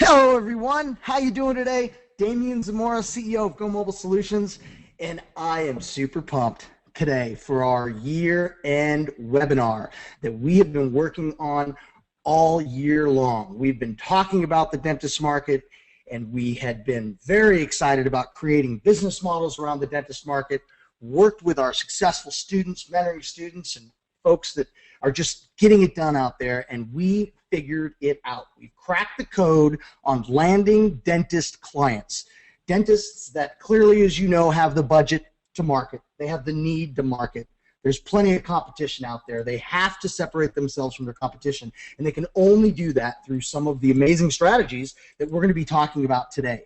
Hello, everyone. How you doing today? Damian Zamora, CEO of Go Mobile Solutions, and I am super pumped today for our year-end webinar that we have been working on all year long. We've been talking about the dentist market, and we had been very excited about creating business models around the dentist market, worked with our successful students, mentoring students, and folks that are just getting it done out there, and we figured it out. We've cracked the code on landing dentist clients. Dentists that clearly, as you know, have the budget to market. They have the need to market. There's plenty of competition out there. They have to separate themselves from their competition, and they can only do that through some of the amazing strategies that we're going to be talking about today.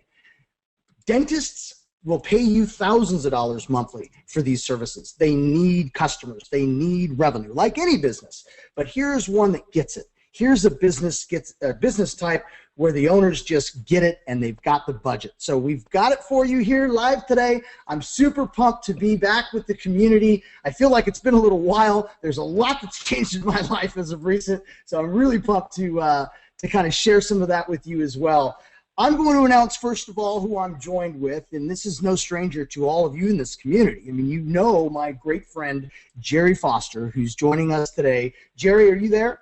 Dentists will pay you thousands of dollars monthly for these services. They need customers. They need revenue, like any business. But here's one that gets it. Here's a business type where the owners just get it and they've got the budget. So we've got it for you here live today. I'm super pumped to be back with the community. I feel like it's been a little while. There's a lot that's changed in my life as of recent, so I'm really pumped to kind of share some of that with you as well. I'm going to announce, first of all, who I'm joined with, and this is no stranger to all of you in this community. I mean, you know my great friend, Jerry Foster, who's joining us today. Jerry, are you there?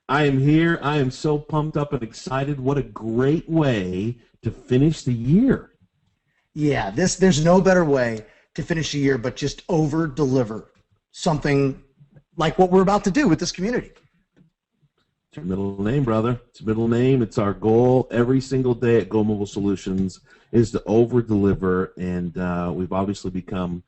I am here. I am so pumped up and excited. What a great way to finish the year. Yeah, there's no better way to finish a year but just over-deliver something like what we're about to do with this community. It's your middle name, brother. It's your middle name. It's our goal every single day at Go Mobile Solutions is to over-deliver, and we've obviously become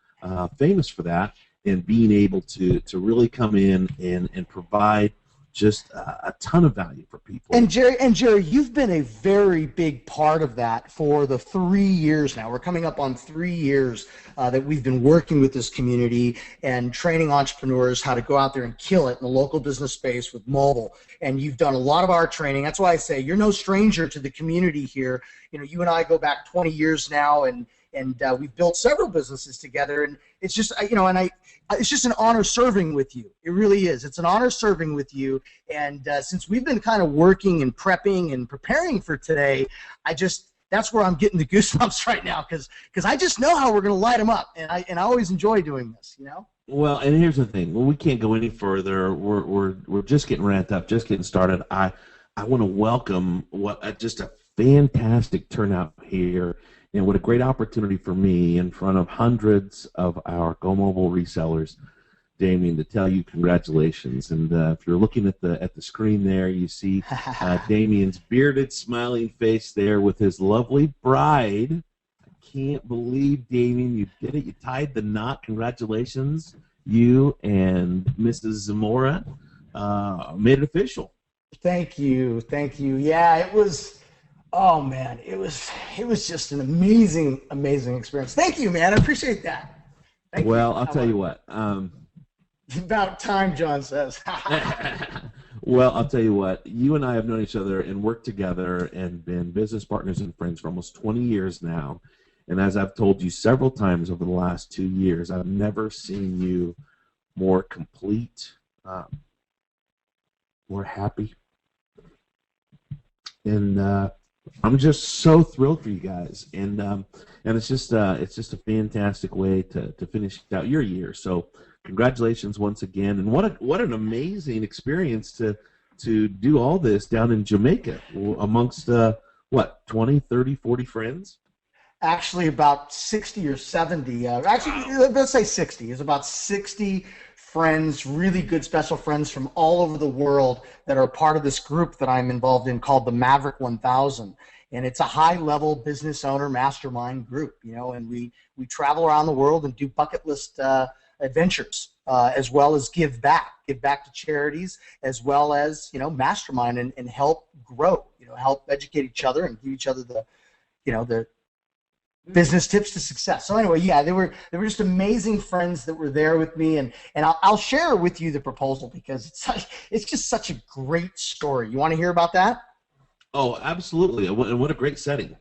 famous for that and being able to really come in and provide just a ton of value for people. And Jerry, you've been a very big part of that for the 3 years now. We're coming up on 3 years that we've been working with this community and training entrepreneurs how to go out there and kill it in the local business space with mobile. And you've done a lot of our training. That's why I say you're no stranger to the community here. You know, you and I go back 20 years now, and we've built several businesses together, and it's just, it's just an honor serving with you. It really is. It's an honor serving with you, and since we've been kind of working and prepping and preparing for today, that's where I'm getting the goosebumps right now, because I just know how we're going to light them up, and I always enjoy doing this, you know? Well, and here's the thing. Well, we can't go any further. We're just getting ramped up, just getting started. I want to welcome just a fantastic turnout here. And what a great opportunity for me in front of hundreds of our Go Mobile resellers, Damian, to tell you congratulations. And if you're looking at the screen there, you see Damian's bearded, smiling face there with his lovely bride. I can't believe, Damian, you did it. You tied the knot. Congratulations. You and Mrs. Zamora made it official. Thank you. Yeah, it was. Oh man, it was just an amazing experience. Thank you, man. I appreciate that. Well, I'll tell you what. About time, John says. Well, I'll tell you what. You and I have known each other and worked together and been business partners and friends for almost 20 years now. And as I've told you several times over the last 2 years, I've never seen you more complete, more happy, and I'm just so thrilled for you guys, and it's just a fantastic way to finish out your year. So congratulations once again, and what an amazing experience to do all this down in Jamaica amongst 20, 30, 40 friends. Actually, about 60 or 70. Actually, let's say 60. It's about 60 friends, really good special friends from all over the world that are part of this group that I'm involved in called the Maverick 1000. And it's a high-level business owner mastermind group, and we travel around the world and do bucket list adventures, as well as give back to charities, as well as, mastermind and help grow, help educate each other and give each other the business tips to success. So anyway, yeah, they were just amazing friends that were there with me, and I'll share with you the proposal because it's just such a great story. You want to hear about that? Oh, absolutely. And what a great setting.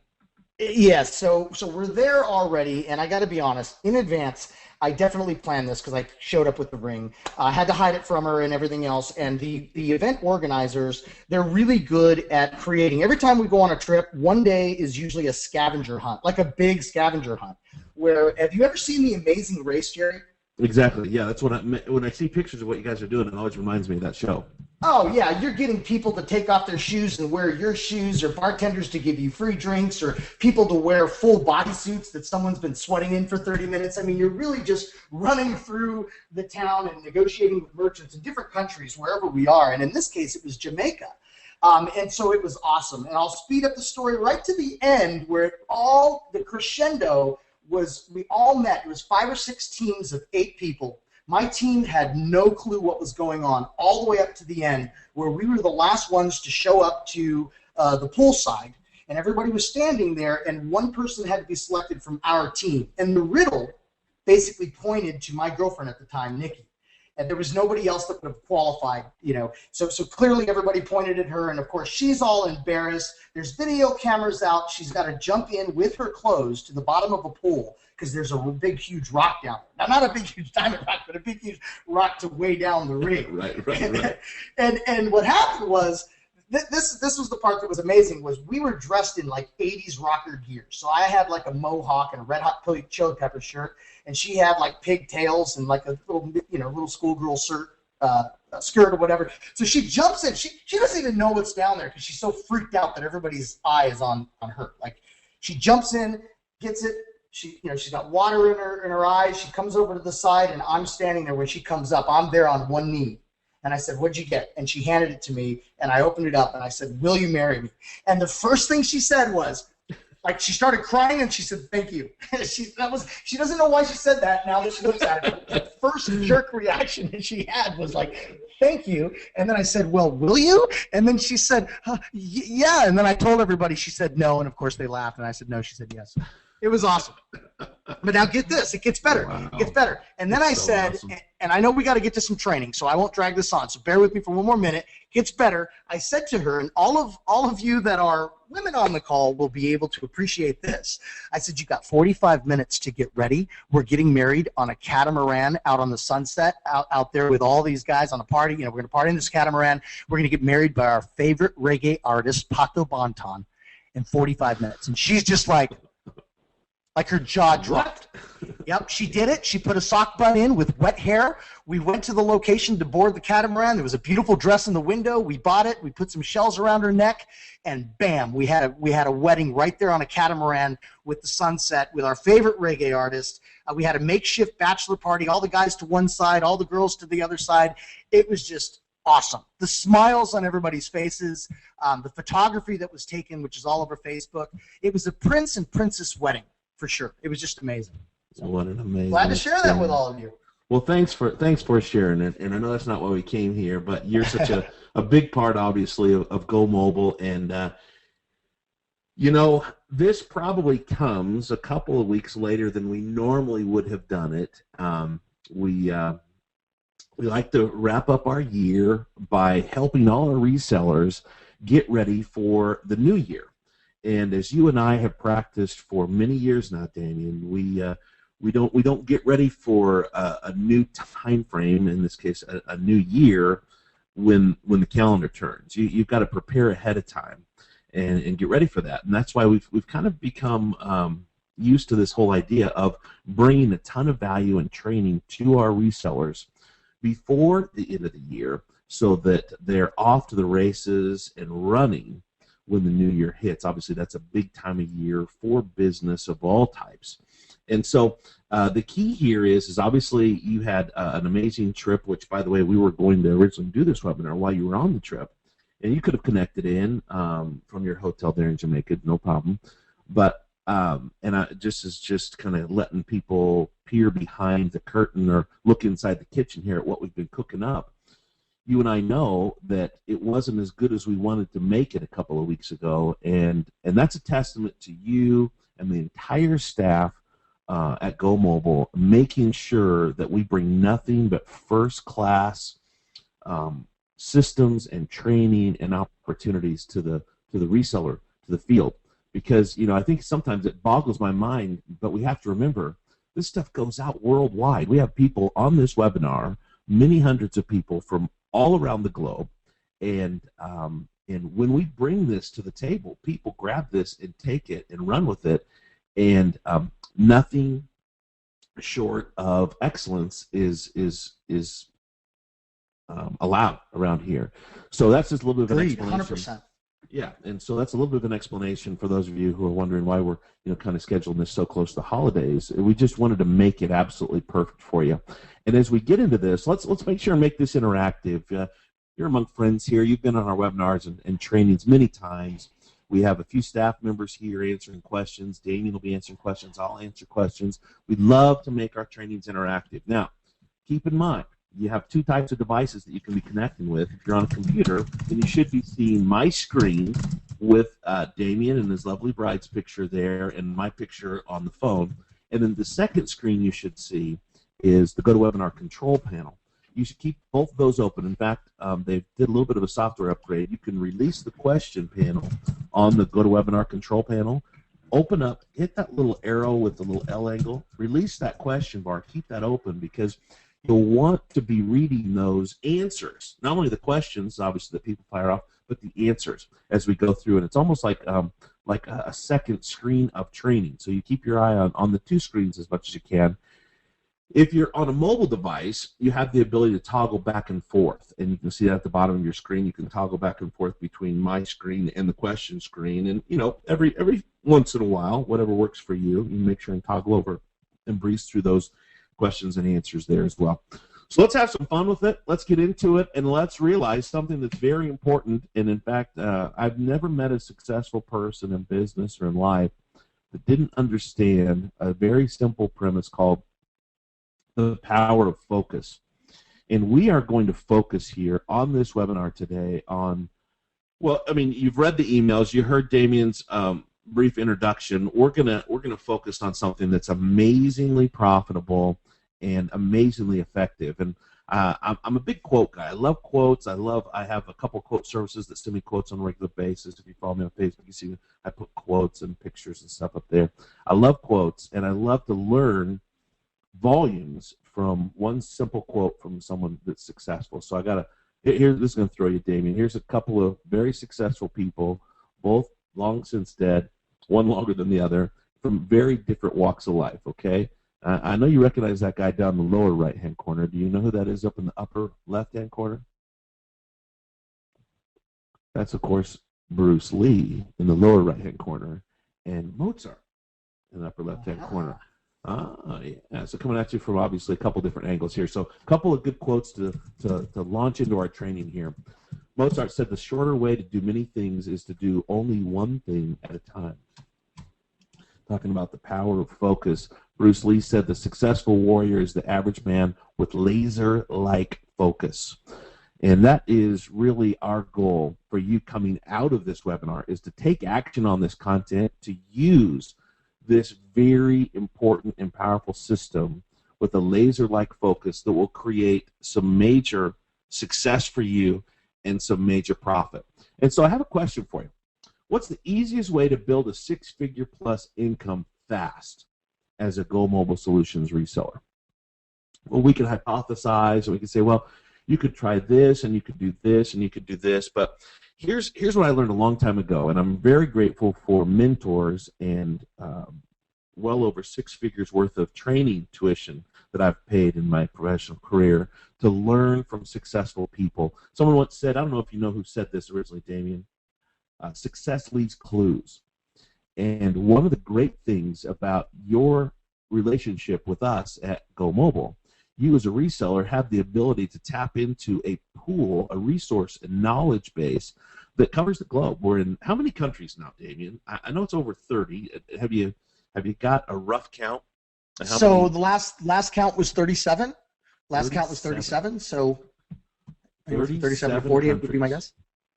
Yeah, so we're there already, and I got to be honest. In advance, I definitely planned this because I showed up with the ring. I had to hide it from her and everything else. And the event organizers, they're really good at creating. Every time we go on a trip, one day is usually a scavenger hunt, like a big scavenger hunt. Where have you ever seen The Amazing Race, Jerry? Exactly. Yeah, that's what when I see pictures of what you guys are doing, it always reminds me of that show. Oh yeah, you're getting people to take off their shoes and wear your shoes, or bartenders to give you free drinks, or people to wear full bodysuits that someone's been sweating in for 30 minutes. I mean, you're really just running through the town and negotiating with merchants in different countries, wherever we are. And in this case, it was Jamaica. And so it was awesome. And I'll speed up the story right to the end where the crescendo was we all met. It was 5 or 6 teams of 8 people. My team had no clue what was going on all the way up to the end, where we were the last ones to show up to the poolside, and everybody was standing there, and one person had to be selected from our team. And the riddle basically pointed to my girlfriend at the time, Nikki. And there was nobody else that would have qualified. So clearly everybody pointed at her, and of course she's all embarrassed. There's video cameras out. She's got to jump in with her clothes to the bottom of a pool because there's a big, huge rock down there. Now, not a big, huge diamond rock, but a big, huge rock to weigh down the ring. Right. And what happened was, this was the part that was amazing, was we were dressed in like 80s rocker gear. So I had like a mohawk and a Red Hot Chili Pepper shirt, and she had like pigtails and like a little schoolgirl skirt or whatever. So she jumps in. She doesn't even know what's down there because she's so freaked out that everybody's eye is on her. Like, she jumps in, gets it. She's got water in her eyes. She comes over to the side, and I'm standing there when she comes up. I'm there on one knee. And I said, "What'd you get?" And she handed it to me, and I opened it up, and I said, "Will you marry me?" And the first thing she said was, like, she started crying, and she said, "Thank you." She doesn't know why she said that now that she looks at it. The first jerk reaction that she had was like, "Thank you." And then I said, "Well, will you?" And then she said, "Yeah." And then I told everybody. She said no, and of course they laughed, and I said no. She said yes. It was awesome. But now get this, it gets better. Wow. It gets better. And then That's I so said, awesome. and I know we got to get to some training, so I won't drag this on. So bear with me for one more minute. It gets better. I said to her, and all of you that are women on the call will be able to appreciate this. I said, "You got 45 minutes to get ready. We're getting married on a catamaran out on the sunset, out there with all these guys on a party. We're going to party in this catamaran. We're going to get married by our favorite reggae artist, Pato Bonton, in 45 minutes." And she's just like her jaw dropped. Yep, she did it. She put a sock bun in with wet hair. We went to the location to board the catamaran. There was a beautiful dress in the window. We bought it. We put some shells around her neck, and bam, we had a wedding right there on a catamaran with the sunset with our favorite reggae artist. We had a makeshift bachelor party. All the guys to one side, all the girls to the other side. It was just awesome. The smiles on everybody's faces, the photography that was taken, which is all over Facebook. It was a prince and princess wedding. For sure. It was just amazing. So, what an amazing glad to share that with all of you. Well, thanks for sharing it. And I know that's not why we came here, but you're such a big part, obviously, of Go Mobile. And, this probably comes a couple of weeks later than we normally would have done it. We like to wrap up our year by helping all our resellers get ready for the new year. And as you and I have practiced for many years now, Damien, we don't get ready for a new time frame. In this case, a new year when the calendar turns. You've got to prepare ahead of time and get ready for that. And that's why we've kind of become used to this whole idea of bringing a ton of value and training to our resellers before the end of the year, so that they're off to the races and running when the new year hits. Obviously, that's a big time of year for business of all types. And so the key here is obviously you had an amazing trip, which, by the way, we were going to originally do this webinar while you were on the trip. And you could have connected in from your hotel there in Jamaica, no problem. But just kind of letting people peer behind the curtain or look inside the kitchen here at what we've been cooking up. You and I know that it wasn't as good as we wanted to make it a couple of weeks ago, and that's a testament to you and the entire staff at Go Mobile, making sure that we bring nothing but first-class systems and training and opportunities to the reseller, to the field, because, I think sometimes it boggles my mind, but we have to remember this stuff goes out worldwide. We have people on this webinar, many hundreds of people from all around the globe, and when we bring this to the table, people grab this and take it and run with it, and nothing short of excellence is allowed around here. So that's just a little bit of an explanation. 100%. Yeah, and so that's a little bit of an explanation for those of you who are wondering why we're kind of scheduling this so close to the holidays. We just wanted to make it absolutely perfect for you. And as we get into this, let's make sure and make this interactive. You're among friends here. You've been on our webinars and trainings many times. We have a few staff members here answering questions. Damien will be answering questions. I'll answer questions. We'd love to make our trainings interactive. Now, keep in mind, you have two types of devices that you can be connecting with. If you're on a computer, then you should be seeing my screen with Damien and his lovely bride's picture there and my picture on the phone. And then the second screen you should see is the GoToWebinar control panel. You should keep both of those open. In fact, they did a little bit of a software upgrade. You can release the question panel on the GoToWebinar control panel. Open up, hit that little arrow with the little L angle, release that question bar, keep that open, because you'll want to be reading those answers, not only the questions, obviously, that people fire off, but the answers as we go through. And it's almost like a second screen of training. So you keep your eye on the two screens as much as you can. If you're on a mobile device, you have the ability to toggle back and forth, and you can see that at the bottom of your screen. You can toggle back and forth between my screen and the question screen, and every once in a while, whatever works for you, you make sure and toggle over and breeze through those questions and answers there as well. So let's have some fun with it. Let's get into it, and let's realize something that's very important. And in fact, I've never met a successful person in business or in life that didn't understand a very simple premise called the power of focus. And we are going to focus here on this webinar today on, well, I mean, you've read the emails, you heard Damien's brief introduction. We're gonna focus on something that's amazingly profitable and amazingly effective. And I'm a big quote guy. I love quotes. I have a couple quote services that send me quotes on a regular basis. If you follow me on Facebook, you see I put quotes and pictures and stuff up there. I love quotes, and I love to learn volumes from one simple quote from someone that's successful. So this is going to throw you, Damien. Here's a couple of very successful people, both long since dead, one longer than the other, from very different walks of life, okay? I know you recognize that guy down in the lower right-hand corner. Do you know who that is up in the upper left-hand corner? That's, of course, Bruce Lee in the lower right-hand corner, and Mozart in the upper left-hand corner. Yeah. So coming at you from obviously a couple different angles here. So a couple of good quotes to launch into our training here. Mozart said, "The shorter way to do many things is to do only one thing at a time." Talking about the power of focus. Bruce Lee said, "The successful warrior is the average man with laser-like focus." And that is really our goal for you coming out of this webinar, is to take action on this content, to use this very important and powerful system with a laser-like focus that will create some major success for you and some major profit. And so I have a question for you. What's the easiest way to build a six-figure plus income fast as a Go Mobile Solutions reseller? Well, we can hypothesize, and we can say, well, you could try this, and you could do this, and you could do this, but here's what I learned a long time ago, and I'm very grateful for mentors and well over 6 figures worth of training tuition that I've paid in my professional career to learn from successful people. Someone once said, I don't know if you know who said this originally, Damien, success leaves clues. And one of the great things about your relationship with us at Go Mobile, you as a reseller have the ability to tap into a pool, a resource and knowledge base that covers the globe. We're in how many countries now, Damien? I know it's over 30. Have you got a rough count? So the last count was 37. Last count was 37. So 37 or 40 would be my guess.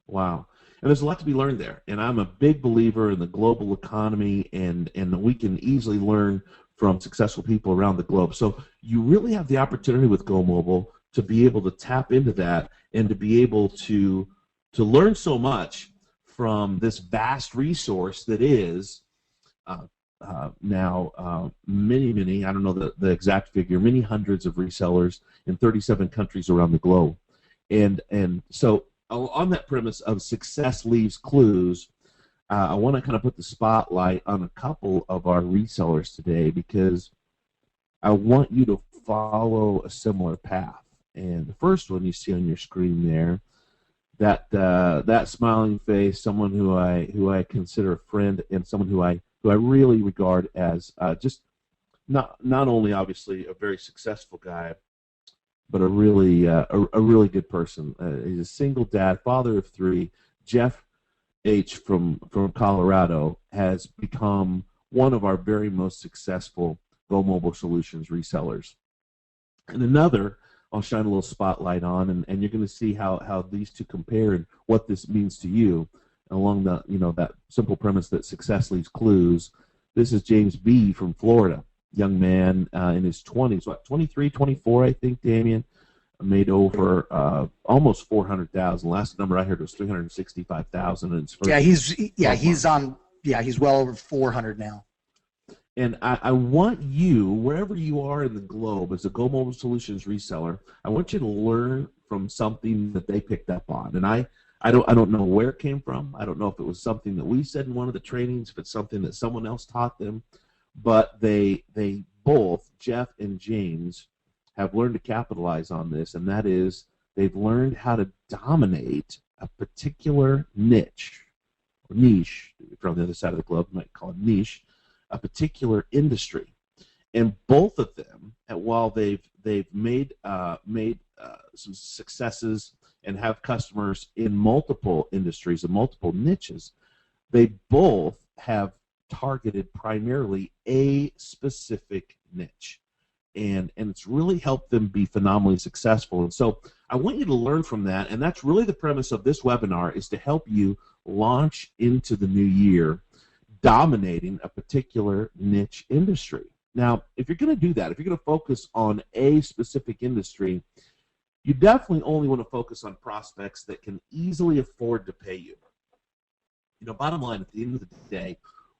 Wow. And there's a lot to be learned there. And I'm a big believer in the global economy, and we can easily learn from successful people around the globe. So you really have the opportunity with Go Mobile to be able to tap into that and to be able to learn so much from this vast resource that is now many, I don't know the exact figure, many hundreds of resellers in 37 countries around the globe. And so on that premise of success leaves clues, I want to kind of put the spotlight on a couple of our resellers today because I want you to follow a similar path. And the first one you see on your screen there, that smiling face, someone who I consider a friend and someone who I really regard as just not only obviously a very successful guy, but a really good person. He's a single dad, father of 3. Jeff H. from Colorado has become one of our very most successful Go Mobile Solutions resellers. And another I'll shine a little spotlight on, and you're going to see how these two compare and what this means to you along the that simple premise that success leaves clues. This is James B. from Florida, young man in his 20s, 23, 24, I think, Damien, made over almost 400,000. Last number I heard was 365,000 in his first. He's well over 400 now. And I want you, wherever you are in the globe, as a Go Mobile Solutions reseller, I want you to learn from something that they picked up on. And I don't know where it came from. I don't know if it was something that we said in one of the trainings, if it's something that someone else taught them. But they both, Jeff and James, have learned to capitalize on this, and that is they've learned how to dominate a particular niche, or niche, from the other side of the globe, you might call it niche, a particular industry. And both of them, while they've made some successes and have customers in multiple industries and multiple niches, they both have targeted primarily a specific niche. And it's really helped them be phenomenally successful. And so I want you to learn from that, and that's really the premise of this webinar, is to help you launch into the new year dominating a particular niche industry. Now, if you're going to do that, if you're going to focus on a specific industry, you definitely only want to focus on prospects that can easily afford to pay you. Bottom line, at the end of the day,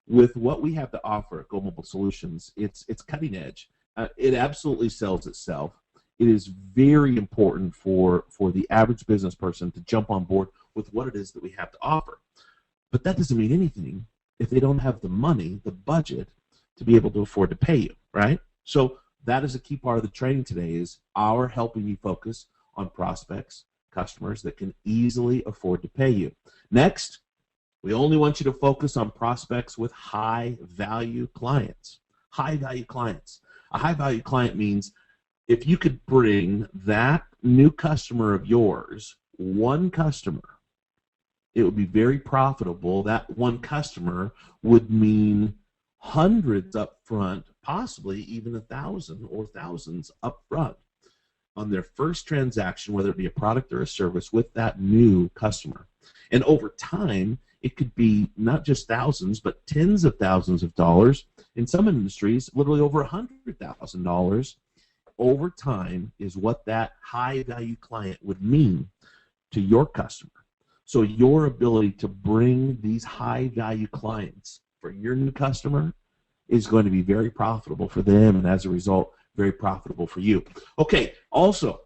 with what we have to offer at Go Mobile Solutions, it's cutting edge. It absolutely sells itself. It is very important for the average business person to jump on board with what it is that we have to offer. But that doesn't mean anything if they don't have the money, the budget, to be able to afford to pay you, right? So that is a key part of the training today, is our helping you focus on prospects, customers that can easily afford to pay you. Next, we only want you to focus on prospects with high-value clients. High-value clients. A high-value client means if you could bring that new customer of yours, one customer, it would be very profitable. That one customer would mean hundreds up front, possibly even 1,000 or thousands up front on their first transaction, whether it be a product or a service, with that new customer. And over time, it could be not just thousands, but tens of thousands of dollars. In some industries, literally over $100,000 over time is what that high-value client would mean to your customer. So your ability to bring these high-value clients for your new customer is going to be very profitable for them, and as a result, very profitable for you. Okay, also,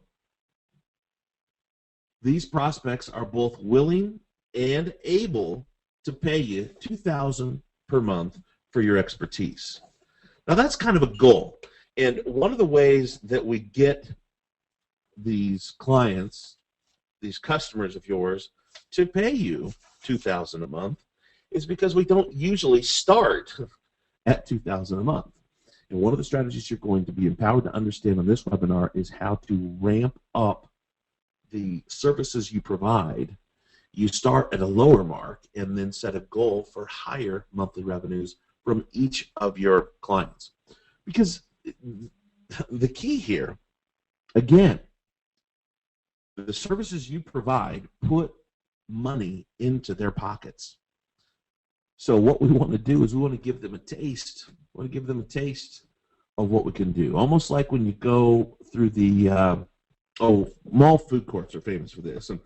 these prospects are both willing and able to pay you $2,000 per month for your expertise. Now, that's kind of a goal, and one of the ways that we get these clients, these customers of yours, to pay you $2,000 a month is because we don't usually start at $2,000 a month. And one of the strategies you're going to be empowered to understand on this webinar is how to ramp up the services you provide. You start at a lower mark and then set a goal for higher monthly revenues from each of your clients. Because the key here, again, the services you provide put money into their pockets. So what we want to do is we want to give them a taste. We want to give them a taste of what we can do. Almost like when you go through the mall food courts are famous for this. And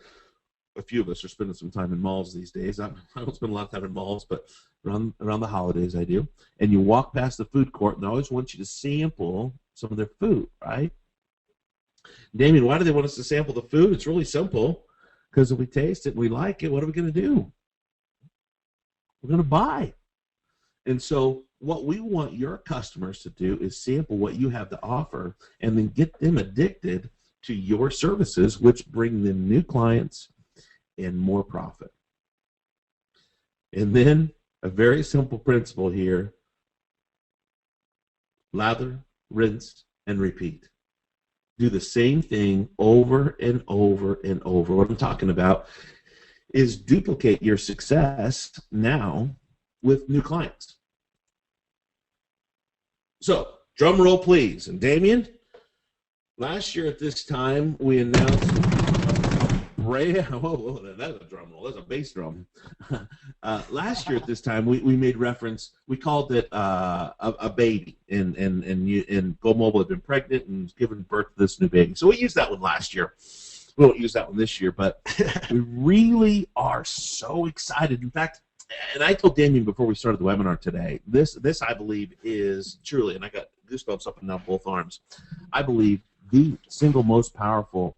a few of us are spending some time in malls these days. I don't spend a lot of time in malls, but around the holidays I do. And you walk past the food court, and they always want you to sample some of their food, right? Damien, why do they want us to sample the food? It's really simple. Because if we taste it and we like it, what are we going to do? We're going to buy. And so what we want your customers to do is sample what you have to offer and then get them addicted to your services, which bring them new clients and more profit. And then a very simple principle here: lather, rinse, and repeat. Do the same thing over and over and over. What I'm talking about is duplicate your success now with new clients. So, drum roll, please. And Damien, last year at this time, we announced whoa, that's a drum roll. That's a bass drum. Last year at this time, we made reference. We called it a baby, and Go Mobile had been pregnant and given birth to this new baby. So we used that one last year. We won't use that one this year, but we really are so excited. In fact, and I told Damien before we started the webinar today, this I believe is truly, and I got goosebumps up and down both arms, I believe the single most powerful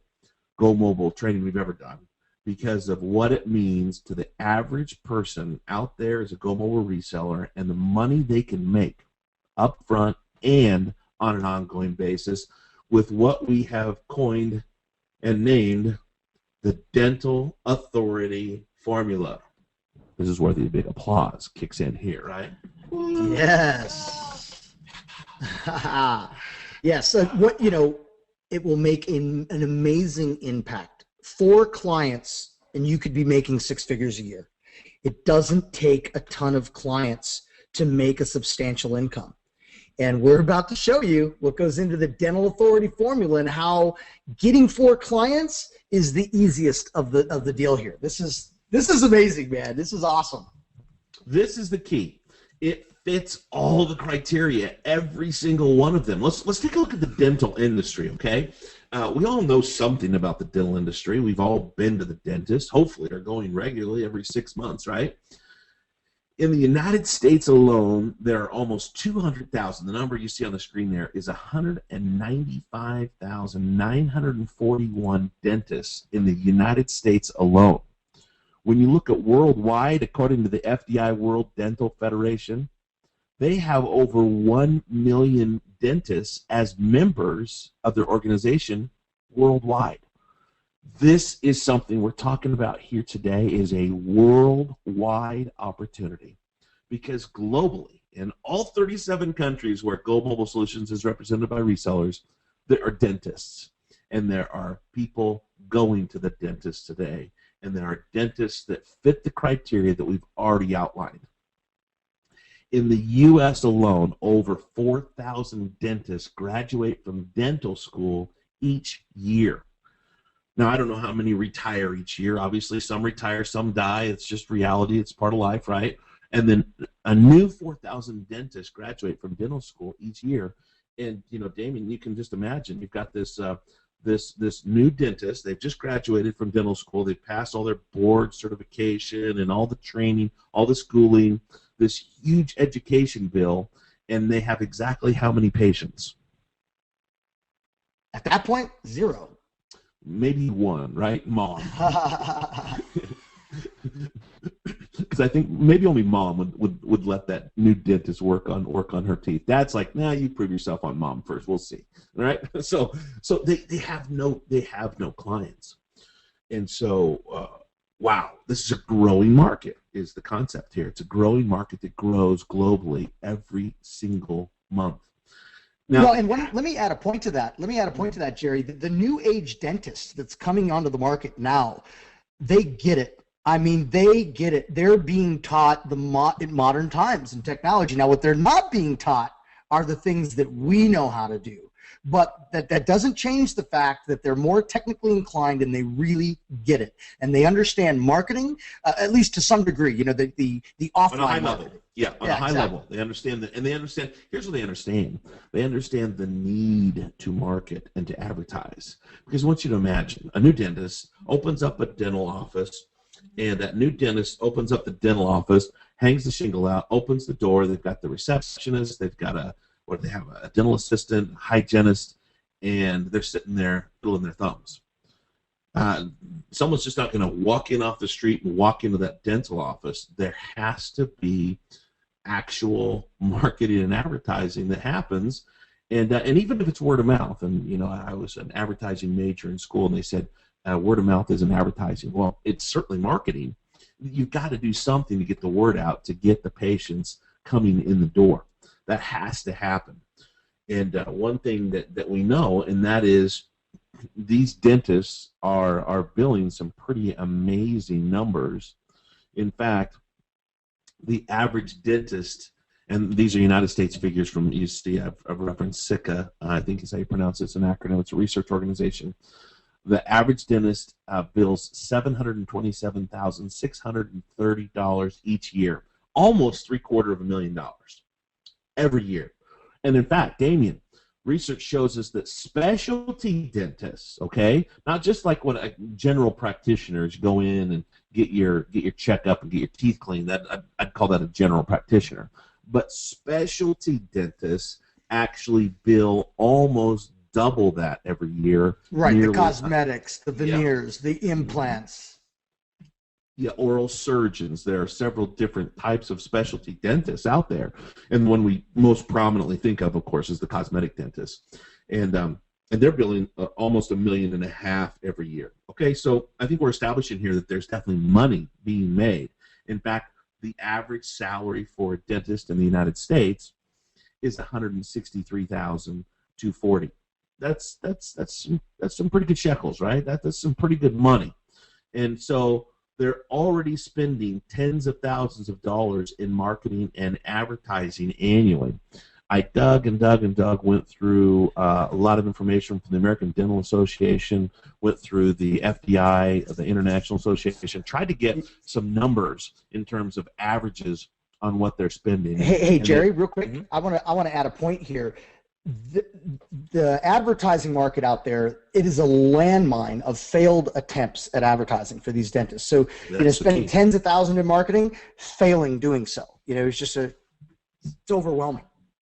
Go Mobile training we've ever done, because of what it means to the average person out there as a Go Mobile reseller and the money they can make up front and on an ongoing basis with what we have coined and named the Dental Authority Formula. This is where the big applause kicks in here, right? Yes. Yes. So what, it will make an amazing impact for clients, and you could be making 6 figures a year. It doesn't take a ton of clients to make a substantial income. And we're about to show you what goes into the Dental Authority Formula and how getting 4 clients is the easiest of the deal here. This is amazing, man. This is awesome. This is the key. It fits all the criteria, every single one of them. Let's take a look at the dental industry, okay? We all know something about the dental industry. We've all been to the dentist. Hopefully, they're going regularly every 6 months, right? In the United States alone, there are almost 200,000. The number you see on the screen there is 195,941 dentists in the United States alone. When you look at worldwide, according to the FDI World Dental Federation, they have over 1 million dentists as members of their organization worldwide. This is something we're talking about here today, is a worldwide opportunity, because globally, in all 37 countries where Go Mobile Solutions is represented by resellers, there are dentists, and there are people going to the dentist today, and there are dentists that fit the criteria that we've already outlined. In the U.S. alone, over 4,000 dentists graduate from dental school each year. Now, I don't know how many retire each year. Obviously, some retire, some die. It's just reality. It's part of life, right? And then a new 4,000 dentists graduate from dental school each year. And, Damien, you can just imagine. You've got this this new dentist. They've just graduated from dental school. They've passed all their board certification and all the training, all the schooling, this huge education bill, and they have exactly how many patients? At that point, 0. Maybe 1, right? Mom. Because I think maybe only mom would let that new dentist work on her teeth. Dad's like, nah, you prove yourself on mom first. We'll see. All right? So they have no clients. And so wow, this is a growing market is the concept here. It's a growing market that grows globally every single month. Now, well, and let me add a point to that. Jerry. The new age dentist that's coming onto the market now, they get it. I mean, they get it. They're being taught in modern times and technology. Now, what they're not being taught are the things that we know how to do. But that doesn't change the fact that they're more technically inclined and they really get it. And they understand marketing, at least to some degree, you know, the offline on a high marketing. level. Yeah, on a high level. They understand that, and they understand, here's what they understand. They understand the need to market and to advertise. Because I want you to imagine, a new dentist opens up a dental office, and that new dentist opens up the dental office, hangs the shingle out, opens the door. They've got the receptionist, they've got what do they have, a dental assistant, hygienist, and they're sitting there twiddling their thumbs. Someone's just not going to walk in off the street and walk into that dental office. There has to be actual marketing and advertising that happens, and even if it's word of mouth. And you know, I was an advertising major in school, and they said word of mouth isn't advertising. Well, it's certainly marketing. You've got to do something to get the word out, to get the patients coming in the door. That has to happen. And one thing that we know, and that is these dentists are billing some pretty amazing numbers. In fact, the average dentist, and these are United States figures from UC, I've referenced SICA, I think is how you pronounce it. It's an acronym, it's a research organization. The average dentist bills $727,630 each year, almost $750,000 every year. And in fact, Damien, research shows us that specialty dentists, okay, not just like what a general practitioners go in and get your checkup and get your teeth cleaned. That I'd call that a general practitioner. But specialty dentists actually bill almost double that every year. Right, the cosmetics, the veneers, the implants. Yeah, oral surgeons. There are several different types of specialty dentists out there, and one we most prominently think of course, is the cosmetic dentist, and they're billing almost $1.5 million every year. Okay, so I think we're establishing here that there's definitely money being made. In fact, the average salary for a dentist in the United States is $163,240. That's some pretty good shekels, right? That's some pretty good money, and so they're already spending tens of thousands of dollars in marketing and advertising annually. I dug and dug and dug, went through a lot of information from the American Dental Association, went through the FDI, the International Association, tried to get some numbers in terms of averages on what they're spending. Hey Jerry, real quick, I want to add a point here. The advertising market out there, it is a landmine of failed attempts at advertising for these dentists. So, spending tens of thousands in marketing, failing doing so. It's overwhelming.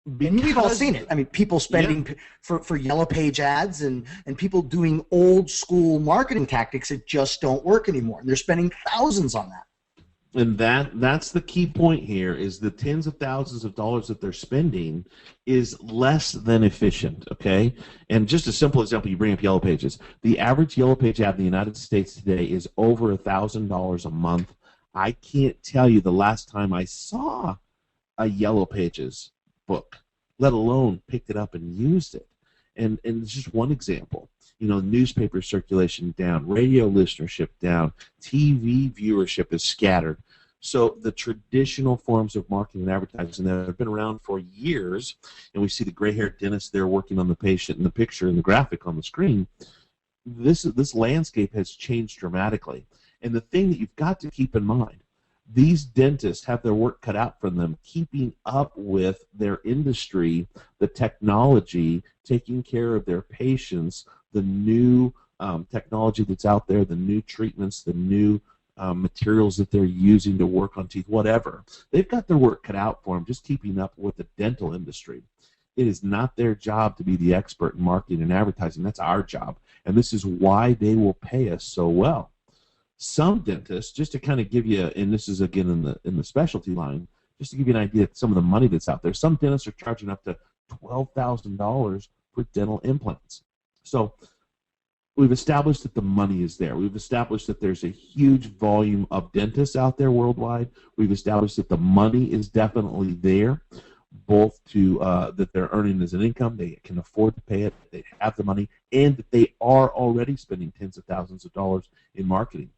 And we've all seen it. I mean, people spending for Yellow Page ads and people doing old school marketing tactics that just don't work anymore. And they're spending thousands on that. And that's the key point here, is the tens of thousands of dollars that they're spending is less than efficient, okay? And just a simple example, you bring up Yellow Pages. The average Yellow Page ad in the United States today is over $1,000 a month. I can't tell you the last time I saw a Yellow Pages book, let alone picked it up and used it. And it's just one example. Newspaper circulation down, radio listenership down, TV viewership is scattered. So the traditional forms of marketing and advertising that have been around for years, and we see the gray-haired dentist there working on the patient in the picture and the graphic on the screen, this landscape has changed dramatically. And the thing that you've got to keep in mind, these dentists have their work cut out for them, keeping up with their industry, the technology, taking care of their patients, the new technology that's out there, the new treatments, the new materials that they're using to work on teeth, whatever. They've got their work cut out for them, just keeping up with the dental industry. It is not their job to be the expert in marketing and advertising. That's our job, and this is why they will pay us so well. Some dentists, just to kind of give you, and this is again in the specialty line, just to give you an idea of some of the money that's out there, some dentists are charging up to $12,000 for dental implants. So we've established that the money is there. We've established that there's a huge volume of dentists out there worldwide. We've established that the money is definitely there, both to that they're earning as an income, they can afford to pay it, they have the money, and that they are already spending tens of thousands of dollars in marketing.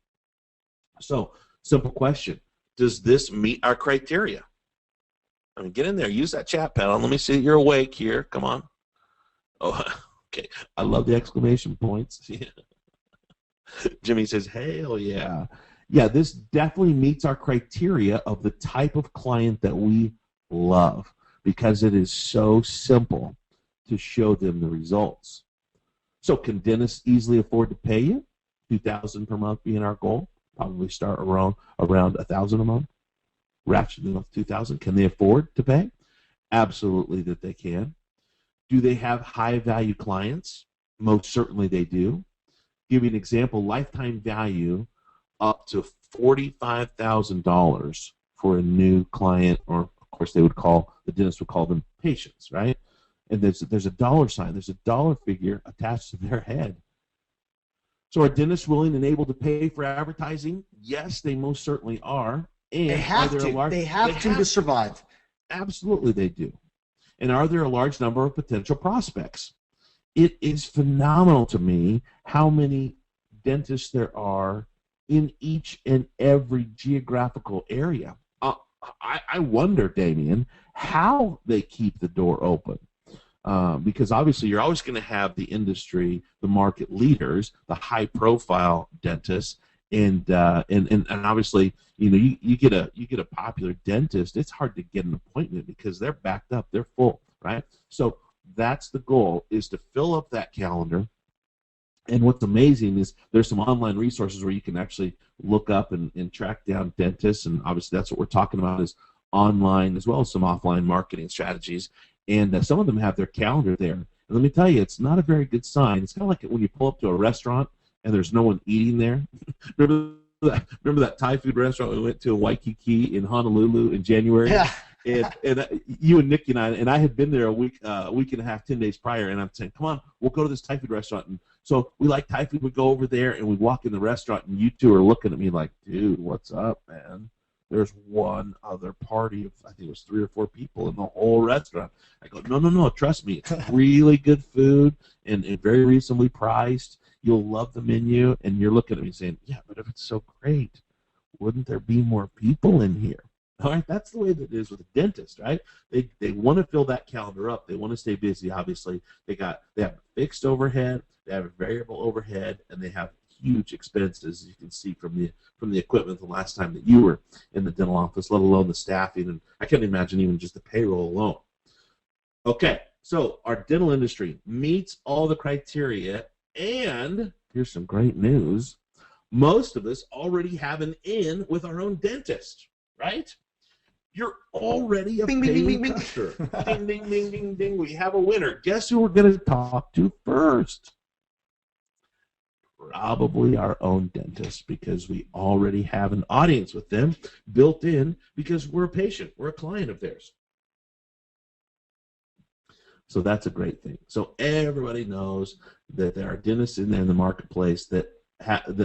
So, simple question. Does this meet our criteria? I mean, get in there. Use that chat panel. Let me see that you're awake here. Come on. Oh, okay. I love the exclamation points. Jimmy says, hell yeah. Yeah, this definitely meets our criteria of the type of client that we love because it is so simple to show them the results. So can dentists easily afford to pay you? 2,000 per month being our goal. Probably start around 1,000 a month. Ratcheting up 2,000. Can they afford to pay? Absolutely that they can. Do they have high value clients? Most certainly they do. Give you an example, lifetime value up to $45,000 for a new client, or of course the dentist would call them patients, right? And there's a dollar sign, there's a dollar figure attached to their head. So are dentists willing and able to pay for advertising? Yes, they most certainly are. They And are have there a to. large? They have to survive. Absolutely, they do. And are there a large number of potential prospects? It is phenomenal to me how many dentists there are in each and every geographical area. I wonder, Damien, how they keep the door open. Because obviously you're always going to have the industry, the market leaders, the high-profile dentists, and obviously you get a popular dentist, it's hard to get an appointment because they're backed up, they're full, right? So that's the goal, is to fill up that calendar. And what's amazing is there's some online resources where you can actually look up and track down dentists, and obviously that's what we're talking about is online as well as some offline marketing strategies. And some of them have their calendar there. And let me tell you, it's not a very good sign. It's kind of like when you pull up to a restaurant and there's no one eating there. Remember that Thai food restaurant we went to in Waikiki in Honolulu in January? Yeah. And you and Nikki and I had been there a week and a half, 10 days prior, and I'm saying, come on, we'll go to this Thai food restaurant. And so we like Thai food. We go over there and we walk in the restaurant, and you two are looking at me like, dude, what's up, man? There's one other party of, I think it was 3 or 4 people in the whole restaurant. I go, no, trust me, it's really good food and very reasonably priced. You'll love the menu, and you're looking at me saying, yeah, but if it's so great, wouldn't there be more people in here? All right, that's the way that it is with a dentist, right? They want to fill that calendar up. They want to stay busy. Obviously, they have a fixed overhead, they have a variable overhead, and they have huge expenses. As you can see from the equipment the last time that you were in the dental office, let alone the staffing, and I can't imagine even just the payroll alone. Okay, so our dental industry meets all the criteria, and here's some great news. Most of us already have an in with our own dentist, right? You're already a Bing, bing, bing, paying bing, bing. customer. Ding, ding, ding, ding, ding. We have a winner. Guess who we're going to talk to first? Probably our own dentist, because we already have an audience with them built in because we're a patient. We're a client of theirs. So that's a great thing. So everybody knows that there are dentists in the marketplace that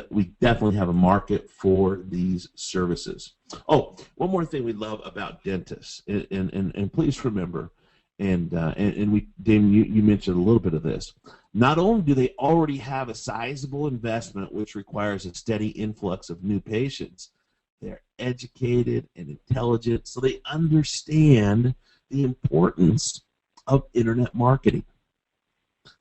we definitely have a market for these services. Oh, one more thing we love about dentists, and please remember, and Damon, you mentioned a little bit of this. Not only do they already have a sizable investment, which requires a steady influx of new patients, they're educated and intelligent, so they understand the importance of internet marketing.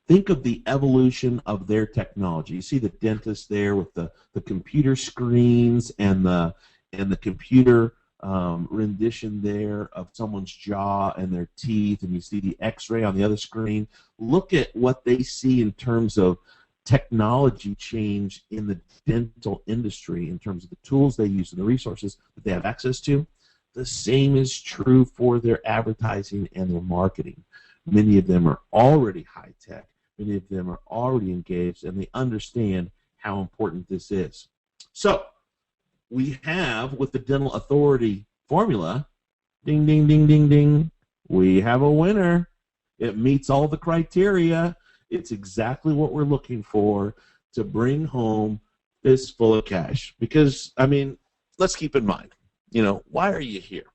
Think of the evolution of their technology. You see the dentist there with the computer screens and the computer rendition there of someone's jaw and their teeth, and you see the x-ray on the other screen. Look at what they see in terms of technology change in the dental industry, in terms of the tools they use and the resources that they have access to. The same is true for their advertising and their marketing. Many of them are already high-tech. Many of them are already engaged, and they understand how important this is. So we have, with the Dental Authority formula, ding, ding, ding, ding, ding, we have a winner. It meets all the criteria. It's exactly what we're looking for to bring home fistful of cash. Because, I mean, let's keep in mind, why are you here?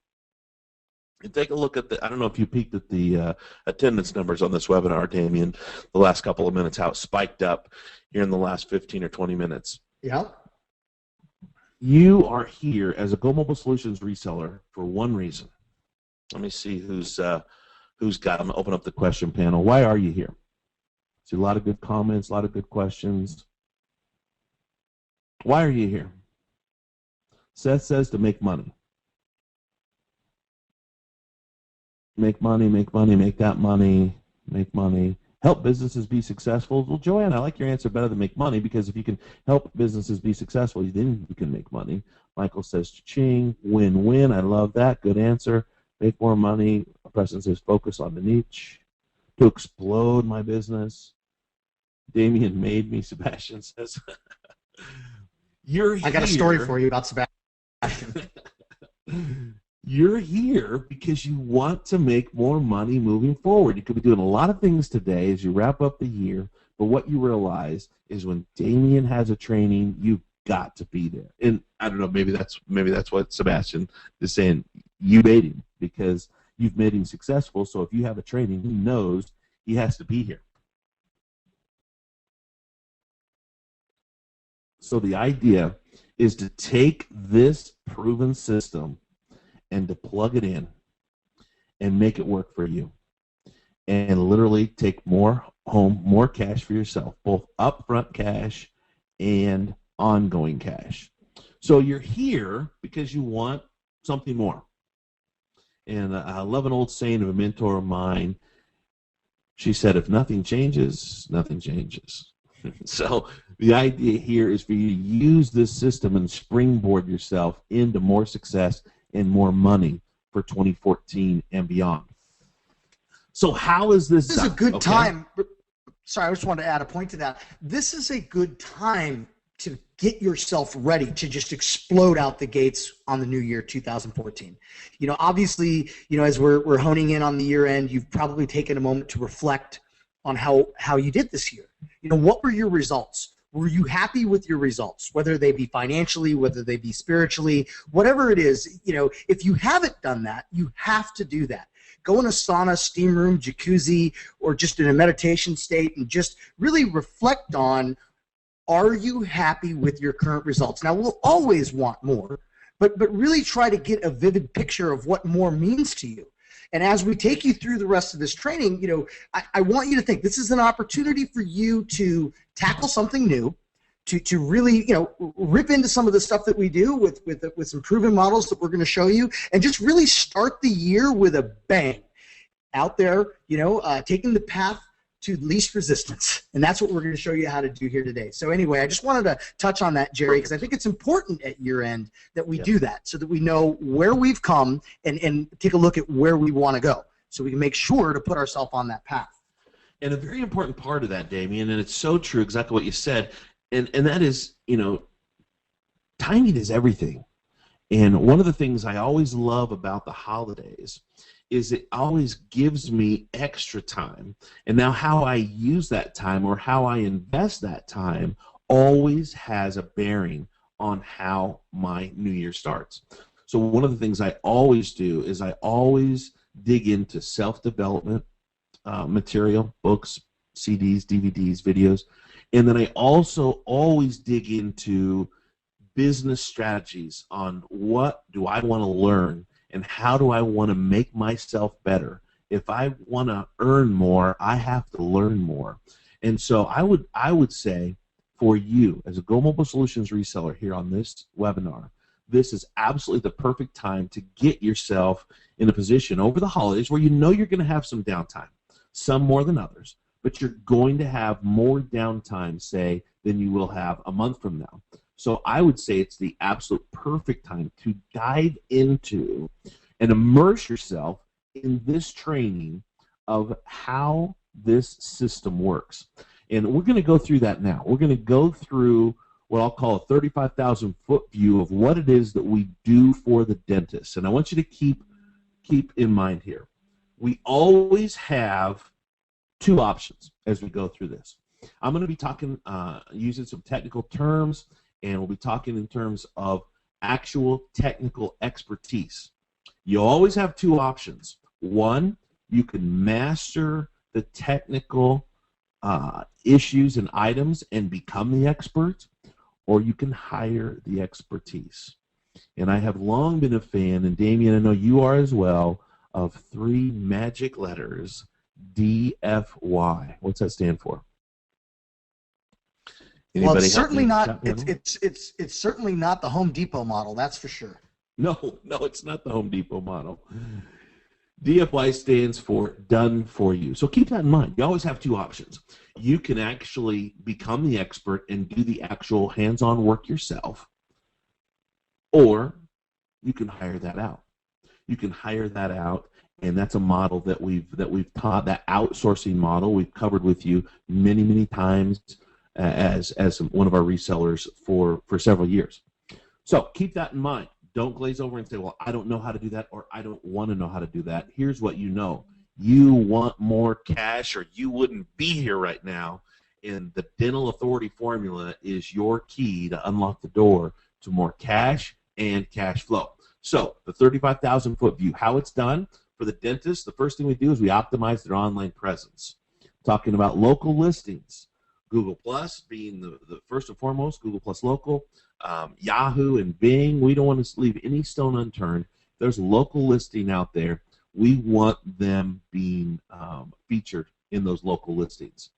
And take a look at I don't know if you peeked at the attendance numbers on this webinar, Damien, the last couple of minutes, how it spiked up here in the last 15 or 20 minutes. Yeah. You are here as a Go Mobile Solutions reseller for one reason. Let me see who's got them. Open up the question panel. Why are you here? See a lot of good comments, a lot of good questions. Why are you here? Seth says to make money. Make money, make money, make that money, make money. Help businesses be successful. Well, Joanne, I like your answer better than make money, because if you can help businesses be successful, then you can make money. Michael says, ching, win-win. I love that. Good answer. Make more money. Preston says, focus on the niche. To explode my business. Damien made me. Sebastian says, you're here. I got a story for you about Sebastian. You're here because you want to make more money moving forward. You could be doing a lot of things today as you wrap up the year, but what you realize is when Damien has a training, you've got to be there. And I don't know, maybe that's what Sebastian is saying. You made him because you've made him successful. So if you have a training, he knows he has to be here. So the idea is to take this proven system and to plug it in and make it work for you, and literally take more home, more cash for yourself, both upfront cash and ongoing cash. So you're here because you want something more. And I love an old saying of a mentor of mine. She said, if nothing changes, nothing changes. So the idea here is for you to use this system and springboard yourself into more success and more money for 2014 and beyond. So how is this This is a good time. Sorry, I just wanted to add a point to that. This is a good time to get yourself ready to just explode out the gates on the new year 2014. You know, obviously, you know, as we're honing in on the year end, you've probably taken a moment to reflect on how you did this year. You know, what were your results? Were you happy with your results, whether they be financially, whether they be spiritually, whatever it is? You know, if you haven't done that, you have to do that. Go in a sauna, steam room, jacuzzi, or just in a meditation state and just really reflect on, are you happy with your current results? Now, we'll always want more, but really try to get a vivid picture of what more means to you. And as we take you through the rest of this training, you know, I want you to think this is an opportunity for you to tackle something new, to really, you know, rip into some of the stuff that we do with some proven models that we're going to show you, and just really start the year with a bang out there, you know, taking the path to least resistance. And that's what we're going to show you how to do here today. So anyway, I just wanted to touch on that, Jerry, because I think it's important at year end that we do that so that we know where we've come and take a look at where we want to go so we can make sure to put ourselves on that path. And a very important part of that, Damien, and it's so true, exactly what you said, and that is, you know, timing is everything. And one of the things I always love about the holidays is it always gives me extra time. And now how I use that time or how I invest that time always has a bearing on how my new year starts. So one of the things I always do is I always dig into self-development material, books, CDs, DVDs, videos, and then I also always dig into business strategies on what do I want to learn and how do I want to make myself better. If I want to earn more, I have to learn more. And so I would say for you as a Go Mobile Solutions reseller here on this webinar, this is absolutely the perfect time to get yourself in a position over the holidays where you know you're going to have some downtime, some more than others, but you're going to have more downtime, say, than you will have a month from now. So I would say it's the absolute perfect time to dive into and immerse yourself in this training of how this system works. And we're going to go through that now. We're going to go through what I'll call a 35,000-foot view of what it is that we do for the dentist. And I want you to keep in mind here. We always have two options as we go through this. I'm going to be talking, using some technical terms, and we'll be talking in terms of actual technical expertise. You always have two options. One, you can master the technical issues and items and become the expert, or you can hire the expertise. And I have long been a fan, and Damien, I know you are as well, of three magic letters, DFY. What's that stand for? Well, it's Anybody help certainly me? not. Shop handle? It's certainly not the Home Depot model. That's for sure. No, no, it's not the Home Depot model. DFY stands for done for you. So keep that in mind. You always have two options. You can actually become the expert and do the actual hands-on work yourself, or you can hire that out. You can hire that out, and that's a model that we've taught. That outsourcing model we've covered with you many times as one of our resellers for several years. So keep that in mind. Don't glaze over and say, well, I don't know how to do that, or I don't want to know how to do that. Here's what you know. You want more cash, or you wouldn't be here right now. And the dental authority formula is your key to unlock the door to more cash and cash flow. So the 35,000-foot view, how it's done for the dentist, the first thing we do is we optimize their online presence. Talking about local listings, Google Plus being the first and foremost, Google Plus Local, Yahoo and Bing. We don't want to leave any stone unturned. There's a local listing out there. We want them being featured in those local listings.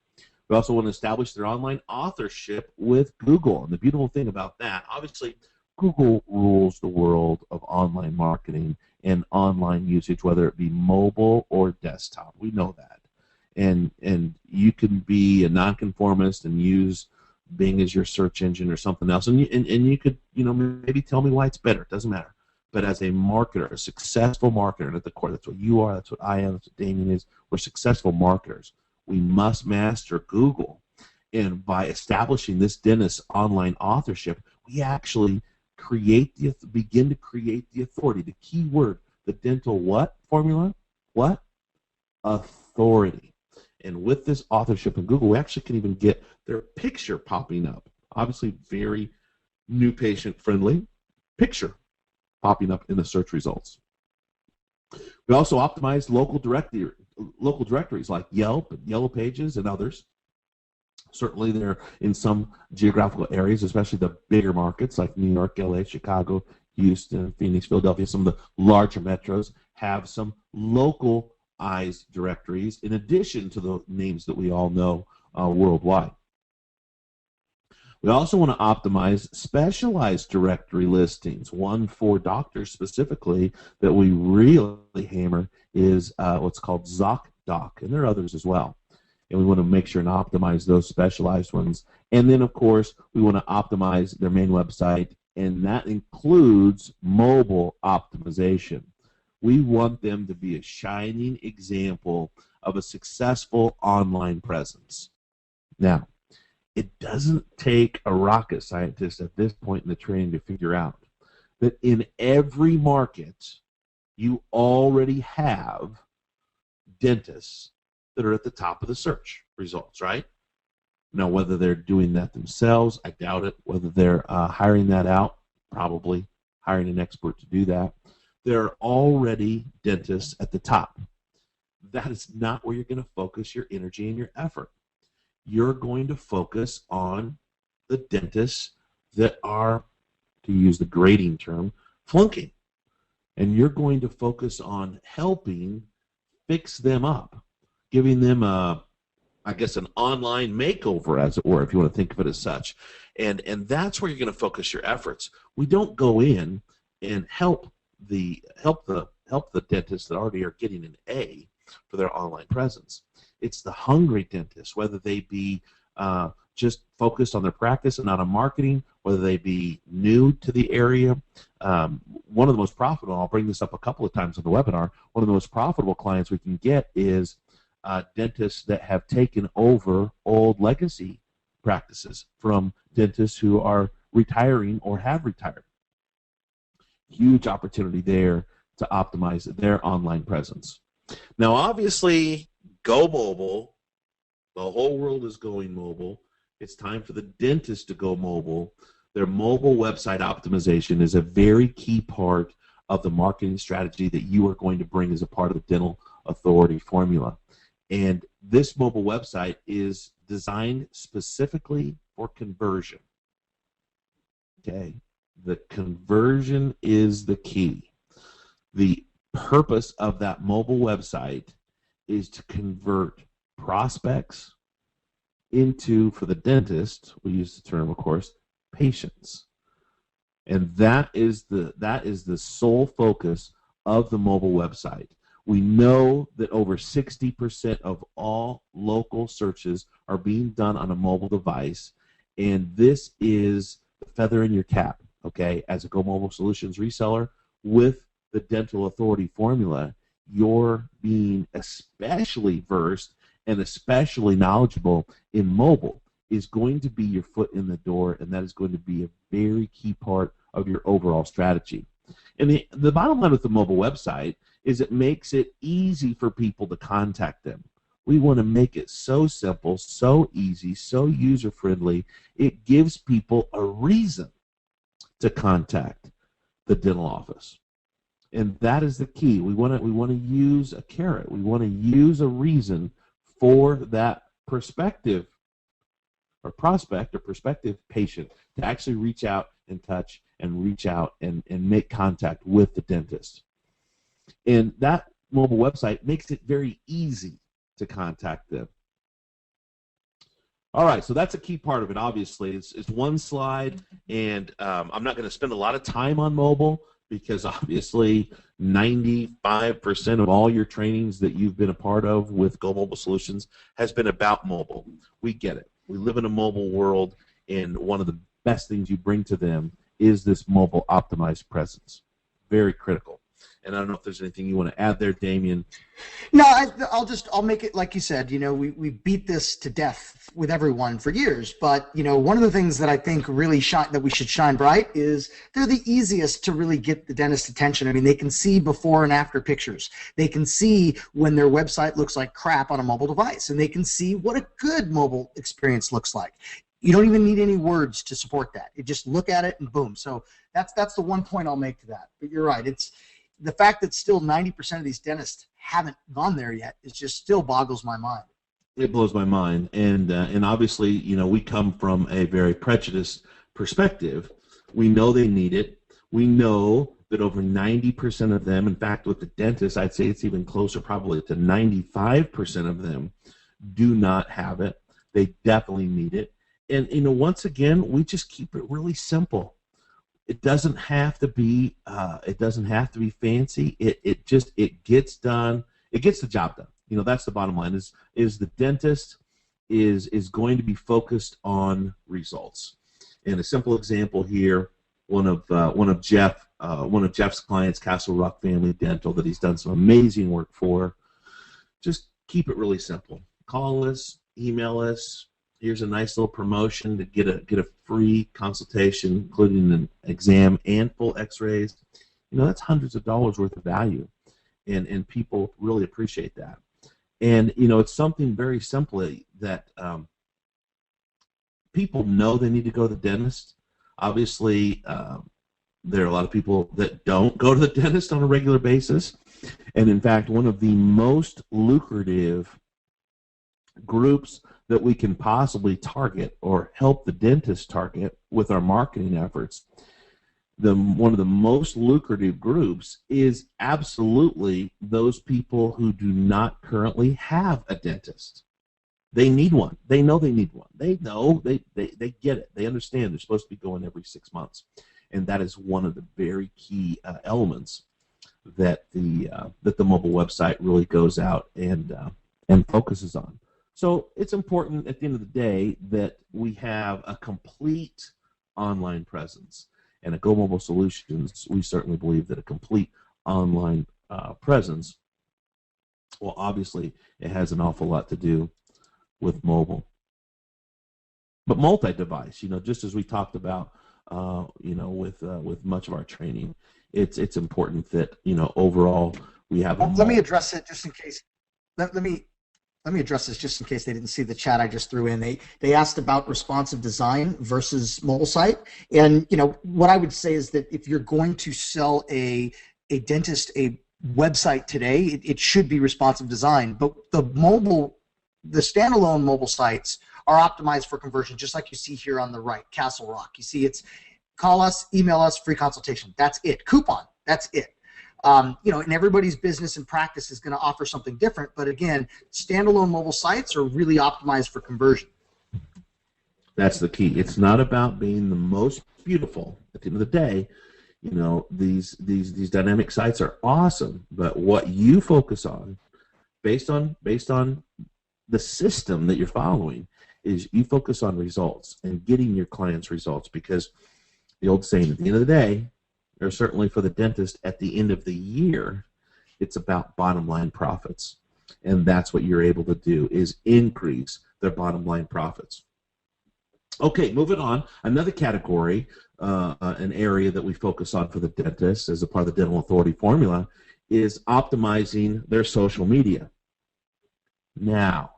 We also want to establish their online authorship with Google. And the beautiful thing about that, obviously, Google rules the world of online marketing and online usage, whether it be mobile or desktop. We know that. And you can be a nonconformist and use Bing as your search engine or something else, and you could maybe tell me why it's better. It doesn't matter. But as a marketer, a successful marketer, and at the core, that's what you are, that's what I am, that's what Damien is. We're successful marketers. We must master Google, and by establishing this dentist online authorship, we actually begin to create the authority. The key word, the dental what formula? What? Authority. And with this authorship in Google, we actually can even get their picture popping up. Obviously, very new patient friendly picture popping up in the search results. We also optimized local directories like Yelp and Yellow Pages and others. Certainly, they're in some geographical areas, especially the bigger markets like New York, LA, Chicago, Houston, Phoenix, Philadelphia. Some of the larger metros have some local directories in addition to the names that we all know worldwide. We also want to optimize specialized directory listings. One for doctors specifically that we really hammer is what's called ZocDoc, and there are others as well. And we want to make sure and optimize those specialized ones. And then, of course, we want to optimize their main website, and that includes mobile optimization. We want them to be a shining example of a successful online presence. Now, it doesn't take a rocket scientist at this point in the training to figure out that in every market, you already have dentists that are at the top of the search results, right? Now, whether they're doing that themselves, I doubt it. Whether they're hiring that out, probably hiring an expert to do that. There are already dentists at the top. That is not where you're going to focus your energy and your effort. You're going to focus on the dentists that are, to use the grading term, flunking. And you're going to focus on helping fix them up, giving them an online makeover, as it were, if you want to think of it as such. And that's where you're going to focus your efforts. We don't go in and help the dentists that already are getting an A for their online presence. It's the hungry dentists, whether they be just focused on their practice and not on marketing, whether they be new to the area. One of the most profitable, I'll bring this up a couple of times on the webinar, one of the most profitable clients we can get is dentists that have taken over old legacy practices from dentists who are retiring or have retired. Huge opportunity there to optimize their online presence. Now, obviously, go mobile. The whole world is going mobile. It's time for the dentist to go mobile. Their mobile website optimization is a very key part of the marketing strategy that you are going to bring as a part of the Dental Authority formula. And this mobile website is designed specifically for conversion. Okay? The conversion is the key. The purpose of that mobile website is to convert prospects into, for the dentist, we use the term, of course, patients. And that is the sole focus of the mobile website. We know that over 60% of all local searches are being done on a mobile device, and this is the feather in your cap, okay? As a Go Mobile Solutions reseller with the Dental Authority formula, you're being especially versed and especially knowledgeable in mobile is going to be your foot in the door, and that is going to be a very key part of your overall strategy. And the bottom line with the mobile website is it makes it easy for people to contact them. We want to make it so simple, so easy, so user-friendly. It gives people a reason to contact the dental office. And that is the key. We want to use a carrot. We want to use a reason for that prospective patient to actually reach out and touch and reach out and make contact with the dentist. And that mobile website makes it very easy to contact them. All right, so that's a key part of it, obviously. It's one slide, and I'm not going to spend a lot of time on mobile because obviously 95% of all your trainings that you've been a part of with Go Mobile Solutions has been about mobile. We get it. We live in a mobile world, and one of the best things you bring to them is this mobile optimized presence. Very critical. And I don't know if there's anything you want to add there, Damien. No, I'll make it like you said. You know, we beat this to death with everyone for years, but you know, one of the things that I think really that we should shine bright is they're the easiest to really get the dentist's attention. I mean, they can see before and after pictures. They can see when their website looks like crap on a mobile device, and they can see what a good mobile experience looks like. You don't even need any words to support that. You just look at it and boom. So that's the one point I'll make to that. But you're right. It's the fact that still 90% of these dentists haven't gone there yet is just still boggles my mind. It blows my mind, and obviously, you know, we come from a very prejudiced perspective. We know they need it. We know that over 90% of them, in fact, with the dentists, I'd say it's even closer, probably to 95% of them, do not have it. They definitely need it, and you know, once again, we just keep it really simple. It doesn't have to be. It doesn't have to be fancy. It gets done. It gets the job done. You know, that's the bottom line. Is the dentist is going to be focused on results. And a simple example here, one of Jeff's clients, Castle Rock Family Dental, that he's done some amazing work for. Just keep it really simple. Call us, email us. Here's a nice little promotion to get a free consultation, including an exam and full X-rays. You know, that's hundreds of dollars worth of value, and people really appreciate that. And you know, it's something very simple that people know they need to go to the dentist. Obviously, there are a lot of people that don't go to the dentist on a regular basis, and in fact, one of the most lucrative groups that we can possibly target or help the dentist target with our marketing efforts, one of the most lucrative groups is absolutely those people who do not currently have a dentist. They need one. They know they need one. They know, they get it. They understand they're supposed to be going every 6 months. And that is one of the very key elements that the mobile website really goes out and focuses on. So it's important at the end of the day that we have a complete online presence. And at Go Mobile Solutions, we certainly believe that a complete online presence, well, obviously, it has an awful lot to do with mobile. But multi-device, you know, just as we talked about, you know, with much of our training, it's important that, you know, overall we have. Let me address it just in case. Let me address this just in case they didn't see the chat I just threw in. They asked about responsive design versus mobile site. And you know, what I would say is that if you're going to sell a dentist a website today, it should be responsive design. But the standalone mobile sites are optimized for conversion, just like you see here on the right, Castle Rock. You see it's call us, email us, free consultation. That's it. Coupon. That's it. You know, and everybody's business and practice is going to offer something different. But again, standalone mobile sites are really optimized for conversion. That's the key. It's not about being the most beautiful. At the end of the day, you know, these dynamic sites are awesome, but what you focus on, based on the system that you're following, is you focus on results and getting your clients results, because the old saying, at the end of the day, or certainly for the dentist at the end of the year, it's about bottom line profits. And that's what you're able to do, is increase their bottom line profits. Okay, moving on. Another category, an area that we focus on for the dentist as a part of the Dental Authority formula, is optimizing their social media. Now,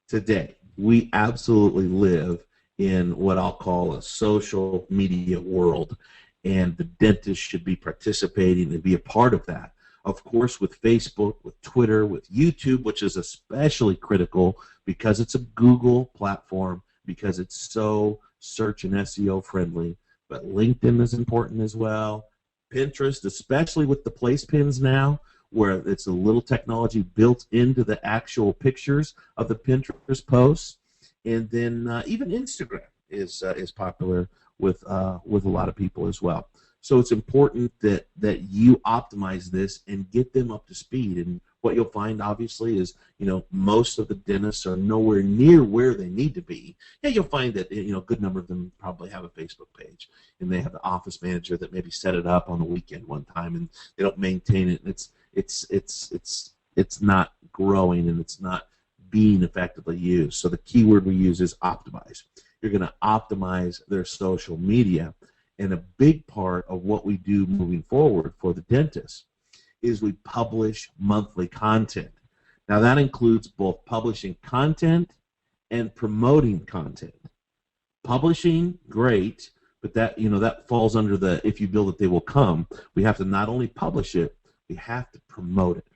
today, we absolutely live in what I'll call a social media world, and the dentist should be participating and be a part of that. Of course, with Facebook, with Twitter, with YouTube, which is especially critical because it's a Google platform, because it's so search and SEO friendly. But LinkedIn is important as well. Pinterest, especially with the place pins now, where it's a little technology built into the actual pictures of the Pinterest posts. And then even Instagram is popular with a lot of people as well. So it's important that you optimize this and get them up to speed. And what you'll find, obviously, is, you know, most of the dentists are nowhere near where they need to be. Yeah, you'll find that, you know, a good number of them probably have a Facebook page, and they have the office manager that maybe set it up on the weekend one time, and they don't maintain it. And it's not growing, and it's not being effectively used. So the keyword we use is optimize. You're going to optimize their social media. And a big part of what we do moving forward for the dentist is we publish monthly content. Now that includes both publishing content and promoting content. Publishing, great, but that, you know, that falls under the if you build it, they will come. We have to not only publish it, we have to promote it.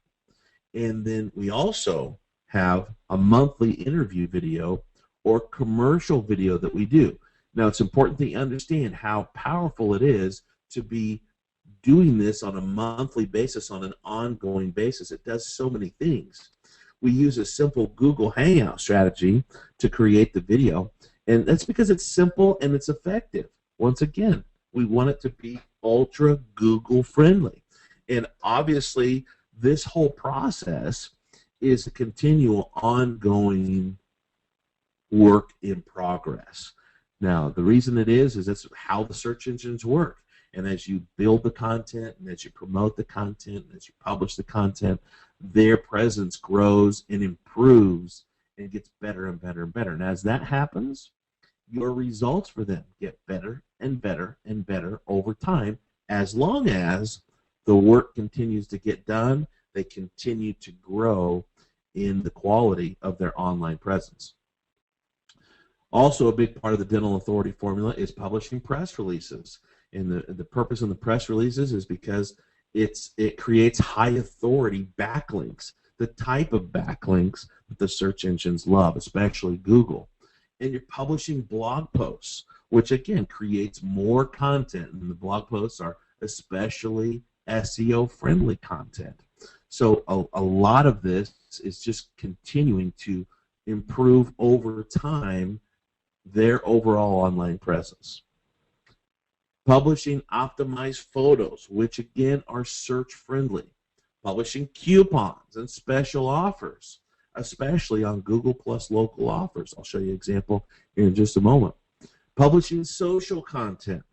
And then we also have a monthly interview video or commercial video that we do. Now, it's important that you understand how powerful it is to be doing this on a monthly basis, on an ongoing basis. It does so many things. We use a simple Google Hangout strategy to create the video, and that's because it's simple and it's effective. Once again, we want it to be ultra Google friendly. And obviously, this whole process is a continual, ongoing work in progress. Now, the reason it is that's how the search engines work. And as you build the content, and as you promote the content, and as you publish the content, their presence grows and improves and gets better and better and better. And as that happens, your results for them get better and better and better over time, as long as the work continues to get done, they continue to grow in the quality of their online presence. Also, a big part of the Dental Authority formula is publishing press releases. And the purpose of the press releases is because it creates high authority backlinks, the type of backlinks that the search engines love, especially Google. And you're publishing blog posts, which again creates more content, and the blog posts are especially SEO friendly content. So a lot of this is just continuing to improve over time their overall online presence. Publishing optimized photos, which again are search friendly. Publishing coupons and special offers, especially on Google Plus local offers. I'll show you an example here in just a moment. Publishing social content,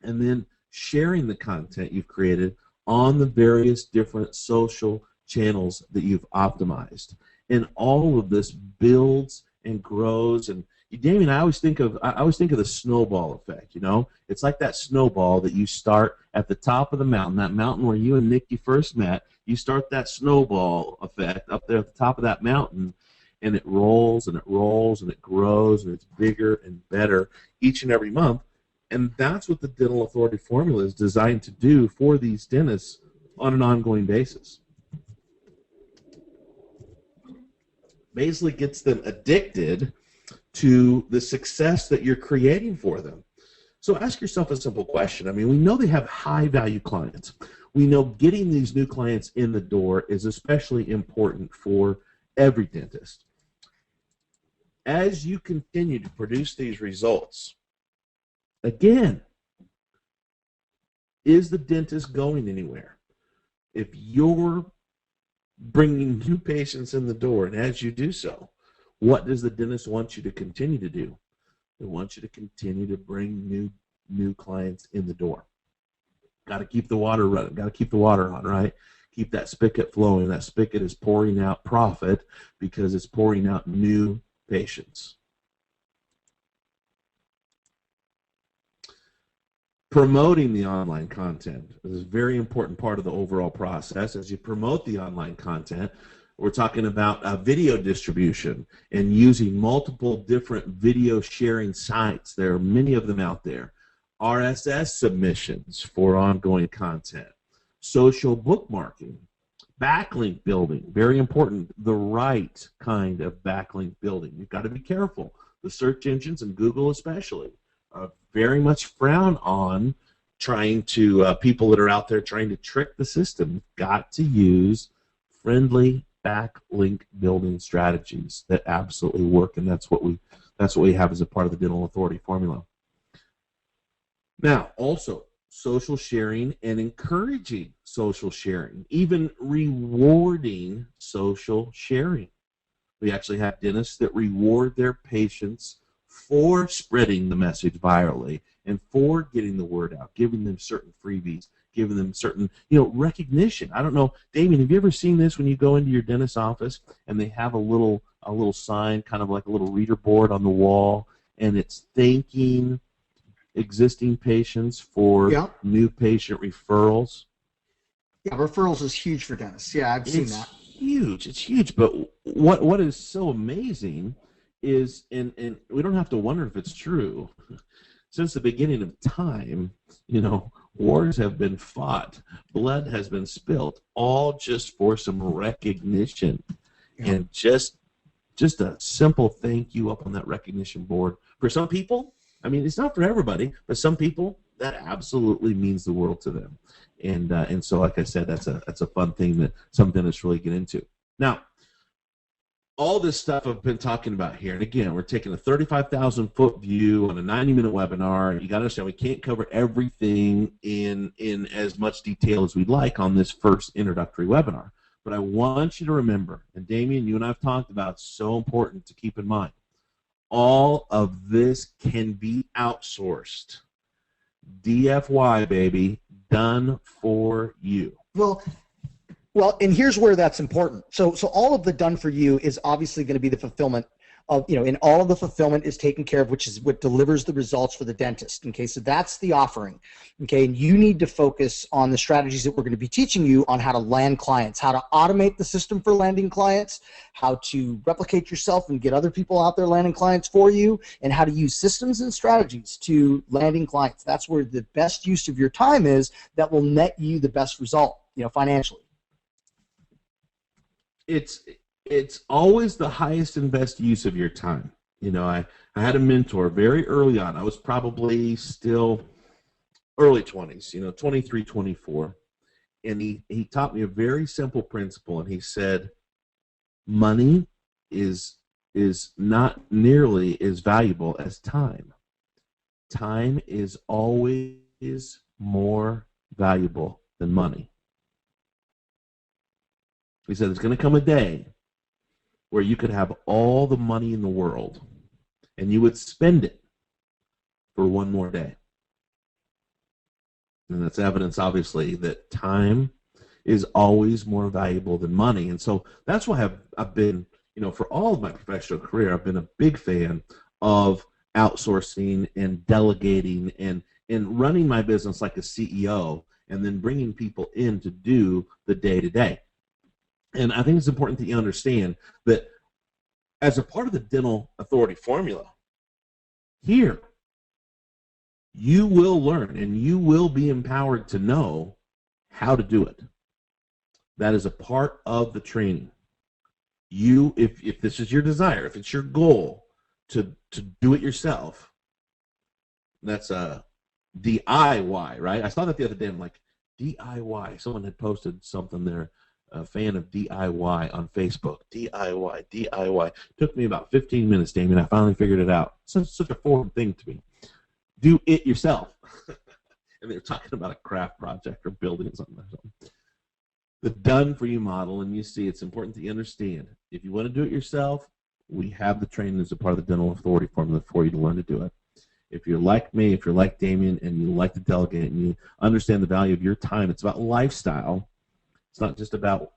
and then sharing the content you've created on the various different social channels that you've optimized. And all of this builds and grows. And Damien, I always think of the snowball effect. You know, it's like that snowball that you start at the top of the mountain, that mountain where you and Nikki first met. You start that snowball effect up there at the top of that mountain, and it rolls and it rolls and it grows and it's bigger and better each and every month. And that's what the Dental Authority formula is designed to do for these dentists on an ongoing basis. Basically gets them addicted to the success that you're creating for them. So ask yourself a simple question. I mean, we know they have high-value clients. We know getting these new clients in the door is especially important for every dentist. as you continue to produce these results, again, is the dentist going anywhere? If you're bringing new patients in the door, and as you do so, what does the dentist want you to continue to do? They want you to continue to bring new clients in the door. Got to keep the water running. Got to keep the water on, right? Keep that spigot flowing. That spigot is pouring out profit because it's pouring out new patients. Promoting the online content is a very important part of the overall process. As you promote the online content, we're talking about video distribution and using multiple different video sharing sites. There are many of them out there. RSS submissions for ongoing content, social bookmarking, backlink building, very important, the right kind of backlink building. You've got to be careful. The search engines, and Google especially, very much frown on trying to, people that are out there trying to trick the system. You've got to use friendly backlink building strategies that absolutely work, and that's what we have as a part of the Dental Authority formula. Now, also, social sharing and encouraging social sharing, even rewarding social sharing. We actually have dentists that reward their patients for spreading the message virally and for getting the word out, giving them certain freebies, giving them certain, recognition. I don't know, Damien, have you ever seen this when you go into your dentist's office and they have a little sign, kind of like a little reader board on the wall, and it's thanking existing patients for new patient referrals? Yeah, referrals is huge for dentists. Yeah, I've seen that. It's huge. But what is so amazing is, and we don't have to wonder if it's true, since the beginning of time, wars have been fought, blood has been spilled, all just for some recognition. And just a simple thank you up on that recognition board. For some people, I mean, it's not for everybody, but some people, that absolutely means the world to them. And so, like I said, that's a fun thing that some dentists really get into. Now, all this stuff I've been talking about here, and again, we're taking a 35,000-foot view on a 90-minute webinar. You got to understand, we can't cover everything in as much detail as we'd like on this first introductory webinar. But I want you to remember, and Damien, you and I have talked about, so important to keep in mind, all of this can be outsourced. DFY, baby, done for you. Well, and here's where that's important. So all of the done for you is obviously going to be the fulfillment of, and all of the fulfillment is taken care of, which is what delivers the results for the dentist. Okay, so that's the offering. Okay, and you need to focus on the strategies that we're going to be teaching you on how to land clients, how to automate the system for landing clients, how to replicate yourself and get other people out there landing clients for you, and how to use systems and strategies to landing clients. That's where the best use of your time is that will net you the best result, financially. It's always the highest and best use of your time. I had a mentor very early on. I was probably still early 20s, 23, 24. And he taught me a very simple principle, and he said, money is not nearly as valuable as time. Time is always more valuable than money. He said, there's going to come a day where you could have all the money in the world and you would spend it for one more day. And that's evidence, obviously, that time is always more valuable than money. And so that's why I've been, for all of my professional career, I've been a big fan of outsourcing and delegating and running my business like a CEO, and then bringing people in to do the day-to-day. And I think it's important that you understand that as a part of the Dental Authority formula, here, you will learn and you will be empowered to know how to do it. That is a part of the training. If this is your desire, if it's your goal to do it yourself, that's a DIY, right? I saw that the other day. I'm like, DIY. Someone had posted something there. a fan of DIY on Facebook. DIY, DIY. Took me about 15 minutes, Damien. I finally figured it out. Such a foreign thing to me. Do it yourself. And they were talking about a craft project or building something or something. The done-for-you model, and you see it's important that you understand. If you want to do it yourself, we have the training as a part of the dental authority formula for you to learn to do it. If you're like me, if you're like Damien, and you like to delegate and you understand the value of your time, it's about lifestyle. It's not just about,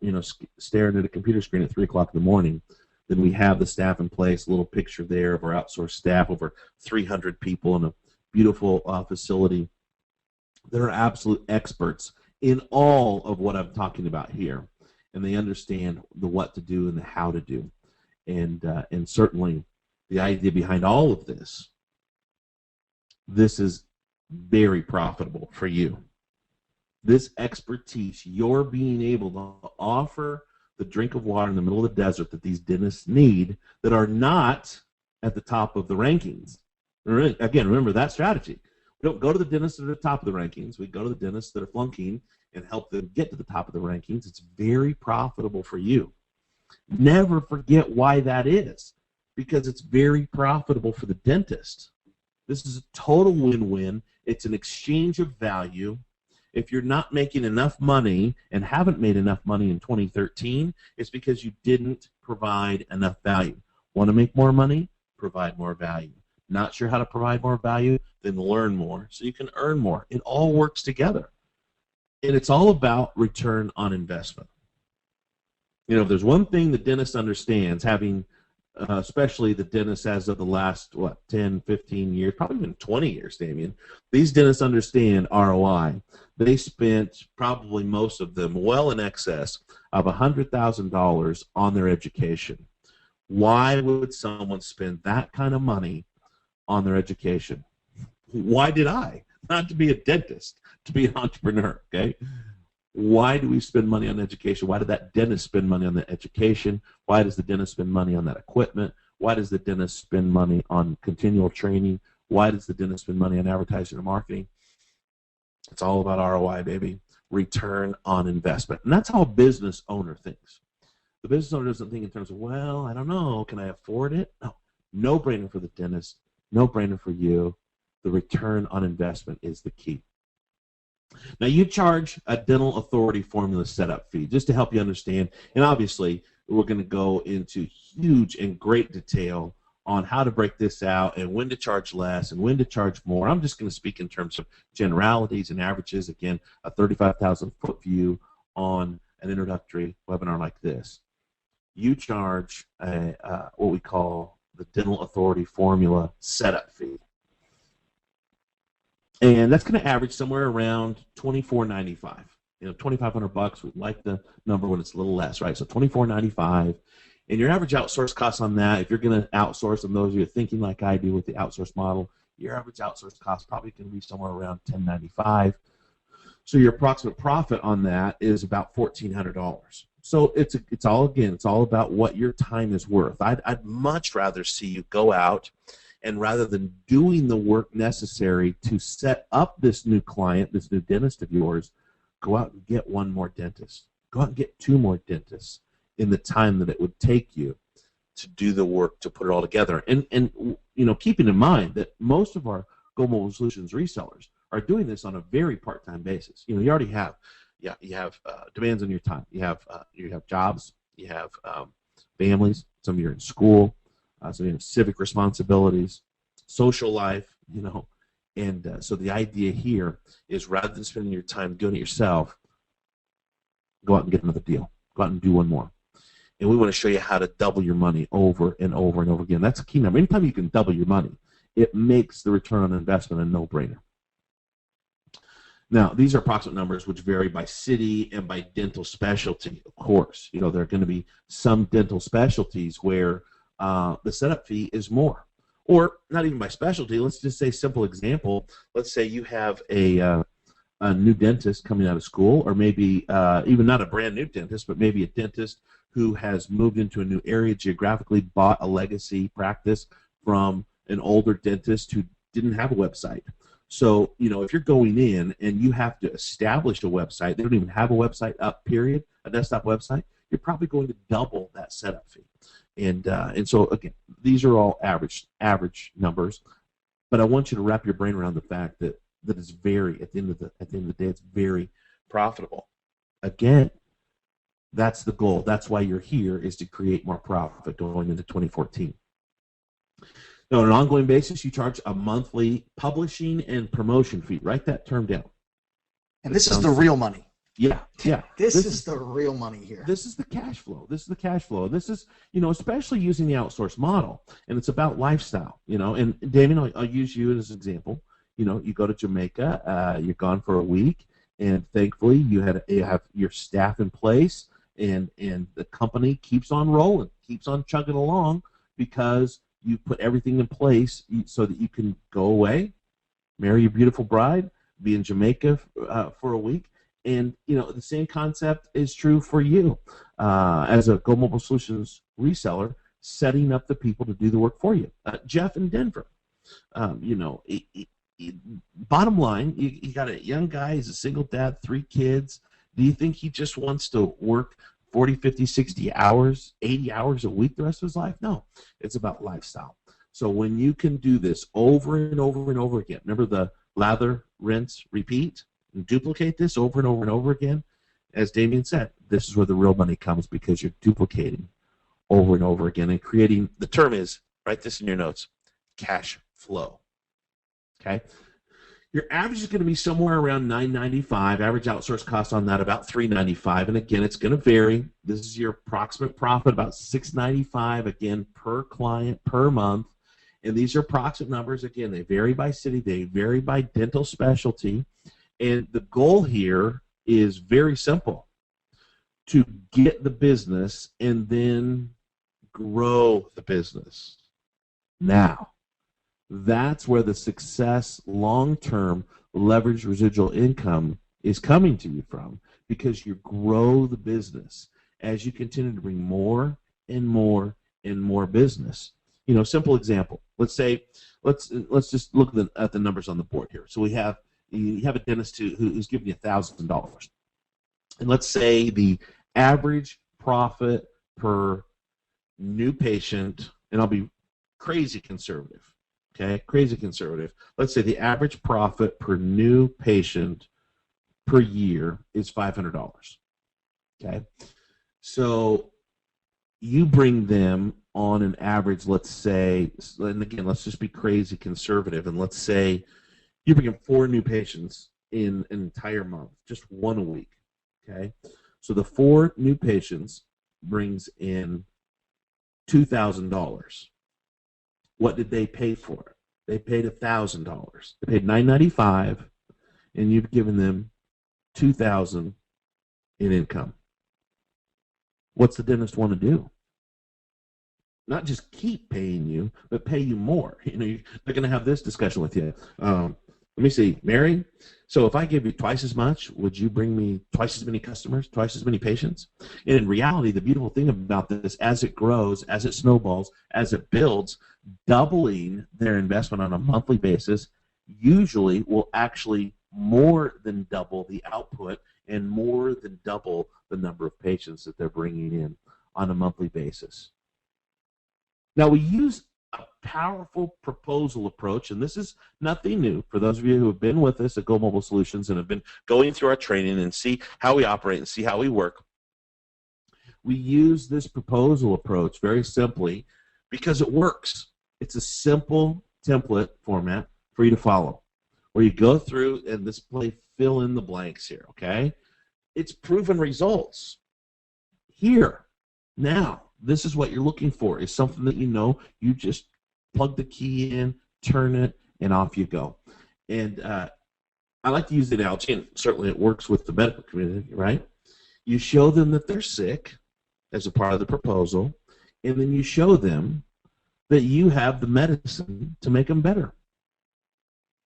staring at a computer screen at 3 o'clock in the morning. Then we have the staff in place, a little picture there of our outsourced staff, over 300 people in a beautiful facility that are absolute experts in all of what I'm talking about here. And they understand the what to do and the how to do. And certainly the idea behind all of this is very profitable for you. This expertise, you're being able to offer the drink of water in the middle of the desert that these dentists need that are not at the top of the rankings. Again, remember that strategy. We don't go to the dentists that are at the top of the rankings. We go to the dentists that are flunking and help them get to the top of the rankings. It's very profitable for you. Never forget why that is, because it's very profitable for the dentist. This is a total win-win. It's an exchange of value. If you're not making enough money and haven't made enough money in 2013, it's because you didn't provide enough value. Want to make more money? Provide more value. Not sure how to provide more value? Then learn more so you can earn more. It all works together. And it's all about return on investment. If there's one thing the dentist understands, having especially the dentists as of the last, 10, 15 years, probably even 20 years, Damien, these dentists understand ROI. They spent probably most of them well in excess of $100,000 on their education. Why would someone spend that kind of money on their education? Why did I? Not to be a dentist, to be an entrepreneur, okay? Why do we spend money on education? Why did that dentist spend money on the education? Why does the dentist spend money on that equipment? Why does the dentist spend money on continual training? Why does the dentist spend money on advertising and marketing? It's all about ROI, baby. Return on investment. And that's how a business owner thinks. The business owner doesn't think in terms of, I don't know, can I afford it? No. No-brainer for the dentist. No-brainer for you. The return on investment is the key. Now, you charge a dental authority formula setup fee, just to help you understand. And obviously, we're going to go into huge and great detail on how to break this out and when to charge less and when to charge more. I'm just going to speak in terms of generalities and averages. Again, a 35,000-foot view on an introductory webinar like this. You charge what we call the dental authority formula setup fee. And that's going to average somewhere around $24.95. $2,500. We'd like the number when it's a little less, right? So $24.95. And your average outsource cost on that, if you're going to outsource, and those of you thinking like I do with the outsource model, your average outsource cost probably going to be somewhere around $10.95. So your approximate profit on that is about $1,400. So it's all about what your time is worth. I'd much rather see you go out, and rather than doing the work necessary to set up this new client, this new dentist of yours, go out and get one more dentist. Go out and get 2 more dentists in the time that it would take you to do the work to put it all together. And keeping in mind that most of our Go Mobile Solutions resellers are doing this on a very part-time basis. You already have, you have demands on your time. You have jobs. You have families. Some of you are in school. Some of you have civic responsibilities, social life. And so the idea here is, rather than spending your time doing it yourself, go out and get another deal. Go out and do one more. And we want to show you how to double your money over and over and over again. That's a key number. Anytime you can double your money, it makes the return on investment a no-brainer. Now, these are approximate numbers which vary by city and by dental specialty, of course. There are going to be some dental specialties where the setup fee is more. Or not even by specialty. Let's just say, simple example, let's say you have a new dentist coming out of school, or maybe even not a brand new dentist, but maybe a dentist who has moved into a new area geographically, bought a legacy practice from an older dentist who didn't have a website. So, if you're going in and you have to establish a website, they don't even have a website up, period, a desktop website, you're probably going to double that setup fee. And so, again, these are all average numbers, but I want you to wrap your brain around the fact that it's very, at the end of the day, it's very profitable. Again, that's the goal. That's why you're here, is to create more profit going into 2014. Now, on an ongoing basis, you charge a monthly publishing and promotion fee. Write that term down. And this is the real money. Yeah. This is the real money here. This is the cash flow. This is, especially using the outsource model. And it's about lifestyle, And Damien, I'll use you as an example. You go to Jamaica, you're gone for a week, and thankfully you have your staff in place, and the company keeps on rolling, keeps on chugging along, because you put everything in place so that you can go away, marry your beautiful bride, be in Jamaica for a week. And, the same concept is true for you as a Go Mobile Solutions reseller, setting up the people to do the work for you. Jeff in Denver, bottom line, you got a young guy, he's a single dad, 3 kids. Do you think he just wants to work 40, 50, 60 hours, 80 hours a week the rest of his life? No, it's about lifestyle. So when you can do this over and over and over again, remember the lather, rinse, repeat, and duplicate this over and over and over again, as Damien said, this is where the real money comes, because you're duplicating over and over again and creating, the term is, write this in your notes, cash flow. Okay? Your average is going to be somewhere around $9.95. Average outsource cost on that about $3.95. And again, it's going to vary. This is your approximate profit, about $6.95 again per client per month. And these are approximate numbers. Again, they vary by city. They vary by dental specialty. And the goal here is very simple: to get the business and then grow the business. Now, that's where the success, long-term leveraged residual income is coming to you from, because you grow the business as you continue to bring more and more and more business. Simple example. Let's just look at the numbers on the board here. So you have a dentist who's giving you $1,000, and let's say the average profit per new patient, and I'll be crazy conservative. Okay, crazy conservative. Let's say the average profit per new patient per year is $500. Okay, so you bring them on an average, let's say, and again, let's just be crazy conservative, and let's say you bring in 4 new patients in an entire month, just 1 a week. Okay, so the 4 new patients brings in $2,000. What did they pay for it? They paid $1,000. They paid $9.95, and you've given them $2,000 in income. What's the dentist want to do? Not just keep paying you, but pay you more. They're going to have this discussion with you. Let me see, Mary, so if I give you twice as much, would you bring me twice as many customers, twice as many patients? And in reality, the beautiful thing about this, as it grows, as it snowballs, as it builds, doubling their investment on a monthly basis usually will actually more than double the output and more than double the number of patients that they're bringing in on a monthly basis. Now, we use a powerful proposal approach, and this is nothing new for those of you who have been with us at Go Mobile Solutions and have been going through our training and see how we operate and see how we work. We use this proposal approach very simply because it works. It's a simple template format for you to follow, where you go through and display fill in the blanks here, okay? It's proven results. Here, now, this is what you're looking for, is something that you just plug the key in, turn it, and off you go. And I like to use the analogy, and certainly it works with the medical community, right? You show them that they're sick as a part of the proposal, and then you show them that you have the medicine to make them better.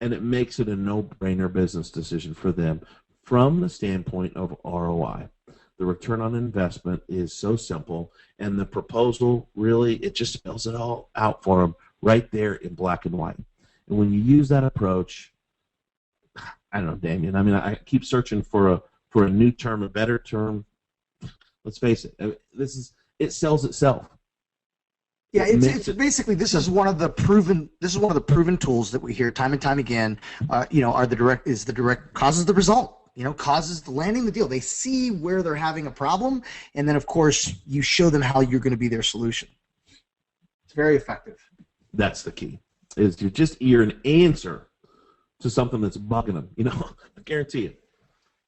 And it makes it a no-brainer business decision for them from the standpoint of ROI. The return on investment is so simple, and the proposal really, it just spells it all out for them right there in black and white. And when you use that approach, I don't know, Damien. I mean, I keep searching for a new term, a better term. Let's face it. It sells itself. Yeah, it's basically this is one of the proven tools that we hear time and time again. Are the direct causes the result. Causes the landing the deal. They see where they're having a problem, and then of course you show them how you're going to be their solution. It's very effective. That's the key. Is you're an answer to something that's bugging them. I guarantee you,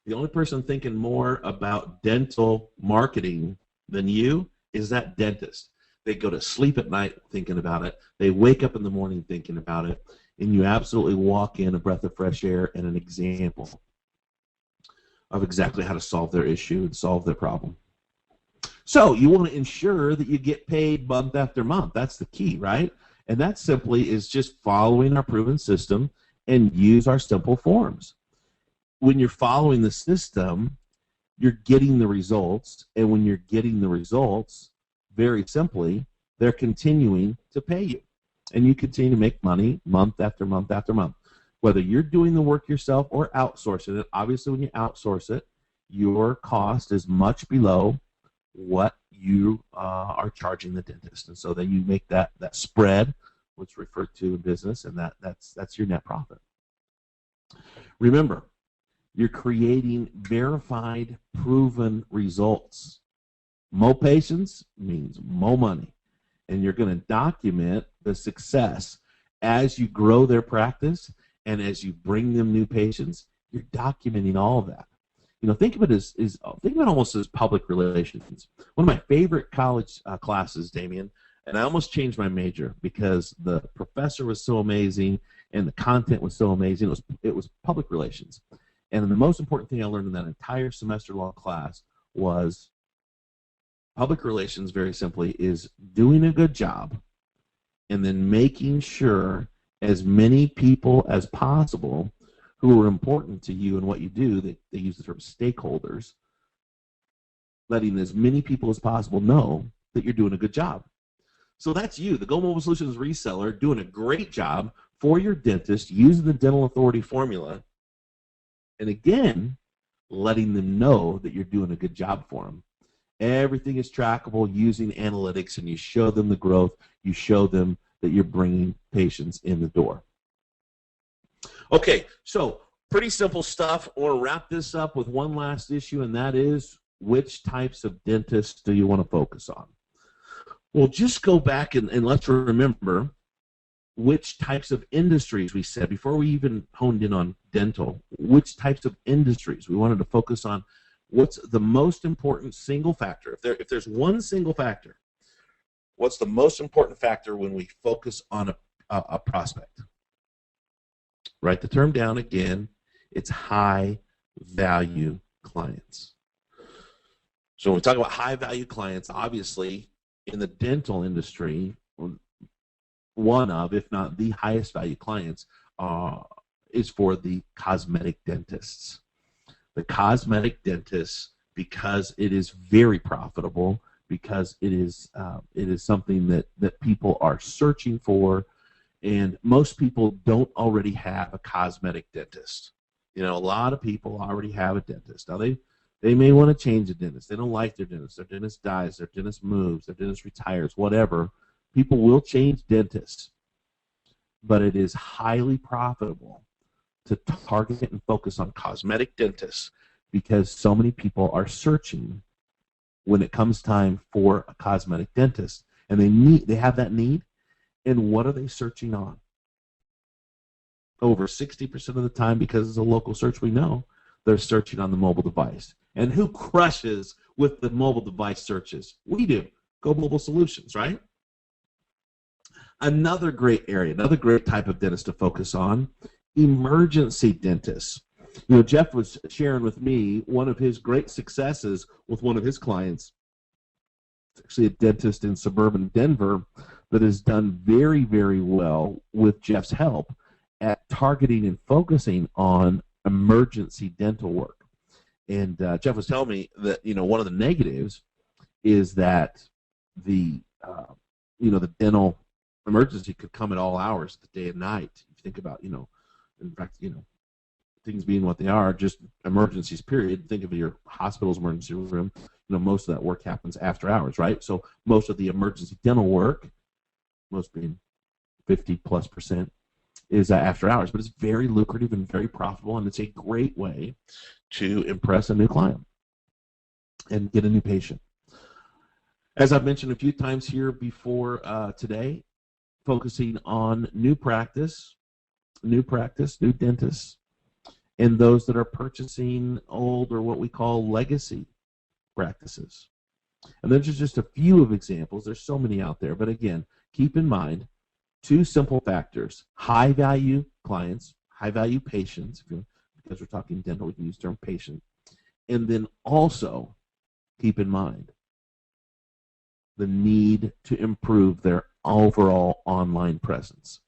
the only person thinking more about dental marketing than you is that dentist. They go to sleep at night thinking about it. They wake up in the morning thinking about it, and you absolutely walk in a breath of fresh air and an example of exactly how to solve their issue and solve their problem. So you want to ensure that you get paid month after month. That's the key, right? And that simply is just following our proven system and use our simple forms. When you're following the system, you're getting the results, and when you're getting the results, very simply, they're continuing to pay you. And you continue to make money month after month after month. Whether you're doing the work yourself or outsourcing it, obviously when you outsource it, your cost is much below what you are charging the dentist. And so then you make that spread, which is referred to in business, and that's your net profit. Remember, you're creating verified, proven results. More patients means more money, and you're going to document the success as you grow their practice and as you bring them new patients. You're documenting all of that. Think of it think of it almost as public relations. One of my favorite college classes, Damien, and I almost changed my major because the professor was so amazing and the content was so amazing. It was public relations, and the most important thing I learned in that entire semester-long class was public relations, very simply, is doing a good job and then making sure as many people as possible who are important to you and what you do, they use the term stakeholders, letting as many people as possible know that you're doing a good job. So that's you, the Go Mobile Solutions reseller, doing a great job for your dentist using the Dental Authority formula, and again, letting them know that you're doing a good job for them. Everything is trackable using analytics, and you show them the growth. You show them that you're bringing patients in the door. Okay, so pretty simple stuff. I want to wrap this up with one last issue, and that is, which types of dentists do you want to focus on? Well, just go back and let's remember which types of industries we said before we even honed in on dental, which types of industries we wanted to focus on. What's the most important single factor? If there's one single factor, what's the most important factor when we focus on a prospect? Write the term down again. It's high-value clients. So when we talk about high-value clients, obviously in the dental industry, one of, if not the highest value clients, is for the cosmetic dentists. The cosmetic dentists, because it is very profitable, because it is something that people are searching for, and most people don't already have a cosmetic dentist. A lot of people already have a dentist. Now they may want to change a dentist. They don't like their dentist. Their dentist dies. Their dentist moves. Their dentist retires. Whatever. People will change dentists, but it is highly profitable to target and focus on cosmetic dentists because so many people are searching when it comes time for a cosmetic dentist, and they have that need. And what are they searching on? Over 60% of the time, because it's a local search, we know they're searching on the mobile device. And who crushes with the mobile device searches? We do. Go Mobile Solutions, right? Another great area, another great type of dentist to focus on, emergency dentists. Jeff was sharing with me one of his great successes with one of his clients. It's actually a dentist in suburban Denver that has done very, very well with Jeff's help at targeting and focusing on emergency dental work. And Jeff was telling me that one of the negatives is that the dental emergency could come at all hours of the day and night. If you think about in fact things being what they are, just emergencies, period. Think of your hospital's emergency room. Most of that work happens after hours, right? So most of the emergency dental work, most being 50+%, is after hours. But it's very lucrative and very profitable, and it's a great way to impress a new client and get a new patient. As I've mentioned a few times here before today, focusing on new practice, new dentists, and those that are purchasing old or what we call legacy practices. And those are just a few of examples. There's so many out there. But again, keep in mind 2 simple factors: high-value clients, high-value patients. Because we're talking dental, we can use the term patient. And then also keep in mind the need to improve their overall online presence.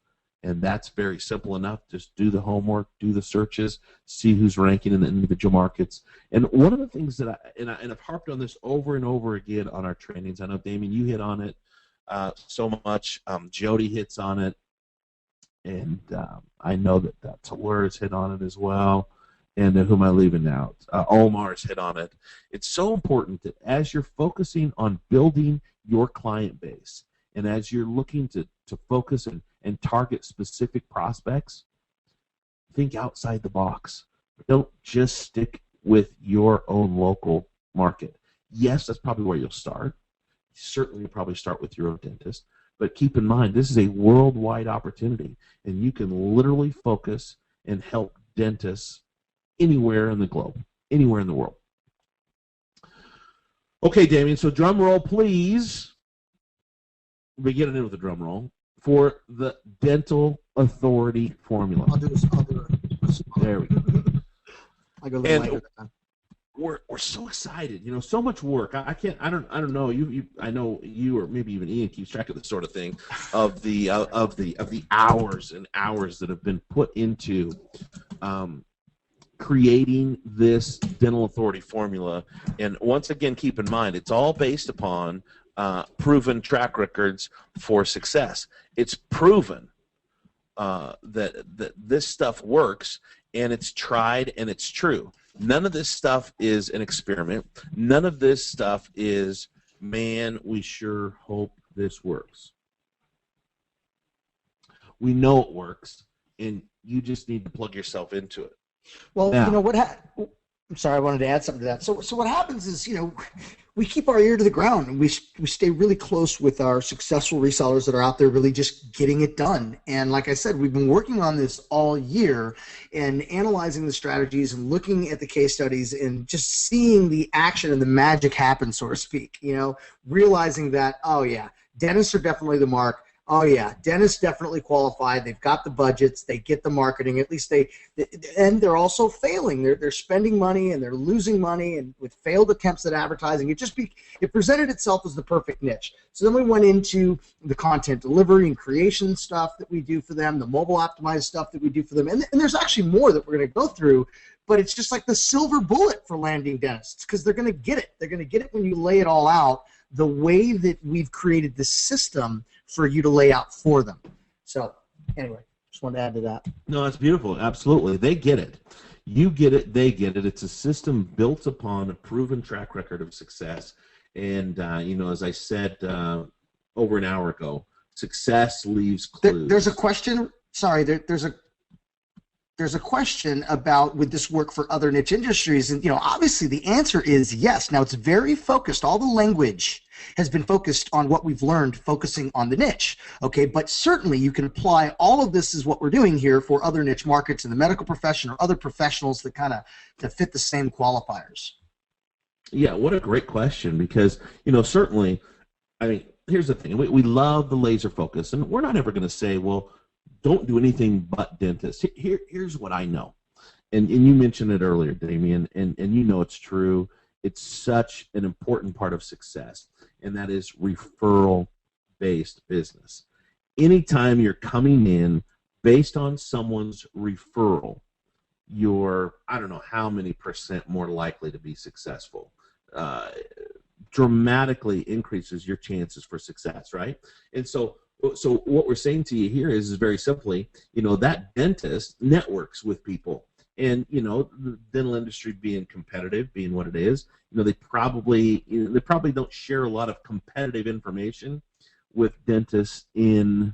And that's very simple enough. Just do the homework, do the searches, see who's ranking in the individual markets. And one of the things that I've harped on this over and over again on our trainings. I know, Damien, you hit on it so much. Jody hits on it. And I know that Taler's hit on it as well. And who am I leaving out? Omar's hit on it. It's so important that as you're focusing on building your client base, and as you're looking to focus and target specific prospects, think outside the box. Don't just stick with your own local market. Yes, that's probably where you'll start. Certainly, you'll probably start with your own dentist. But keep in mind, this is a worldwide opportunity, and you can literally focus and help dentists anywhere in the globe, anywhere in the world. Okay, Damien, so drum roll, please. Beginning with a drum roll for the Dental Authority formula. I'll do it. There we go. I go a little later then. We're so excited, so much work. I don't know. I know you, or maybe even Ian, keeps track of this sort of thing, of the hours and hours that have been put into creating this Dental Authority formula. And once again, keep in mind, it's all based upon proven track records for success. It's proven that this stuff works, and it's tried and it's true. None of this stuff is an experiment. None of this stuff is, man, we sure hope this works. We know it works, and you just need to plug yourself into it. Well, now, I'm sorry, I wanted to add something to that. So what happens is, we keep our ear to the ground, and we stay really close with our successful resellers that are out there really just getting it done. And like I said, we've been working on this all year and analyzing the strategies and looking at the case studies and just seeing the action and the magic happen, so to speak, realizing that, oh yeah, dentists are definitely the mark. Oh yeah, dentists definitely qualify. They've got the budgets. They get the marketing. At least and they're also failing. They're spending money and they're losing money, and with failed attempts at advertising, it presented itself as the perfect niche. So then we went into the content delivery and creation stuff that we do for them, the mobile optimized stuff that we do for them, and there's actually more that we're going to go through. But it's just like the silver bullet for landing dentists, because they're going to get it. They're going to get it when you lay it all out the way that we've created the system for you to lay out for them. So anyway, just wanted to add to that. No, that's beautiful. Absolutely. They get it. You get it. They get it. It's a system built upon a proven track record of success. And, as I said over an hour ago, success leaves clues. There's a question. Sorry, there's a question about, would this work for other niche industries? And, obviously the answer is yes. Now, it's very focused. All the language has been focused on what we've learned, focusing on the niche. Okay, but certainly you can apply all of this is what we're doing here for other niche markets in the medical profession or other professionals that kind of to fit the same qualifiers. Yeah, what a great question, because, certainly, here's the thing. We love the laser focus, and we're not ever going to say, well, don't do anything but dentist. Here's what I know, and you mentioned it earlier, Damien, and it's true. It's such an important part of success, and that is referral-based business. Anytime you're coming in based on someone's referral, you're, I don't know how many percent more likely to be successful. Dramatically increases your chances for success, right? And so what we're saying to you here is very simply, that dentist networks with people And the dental industry being competitive, being what it is, they probably don't share a lot of competitive information with dentists in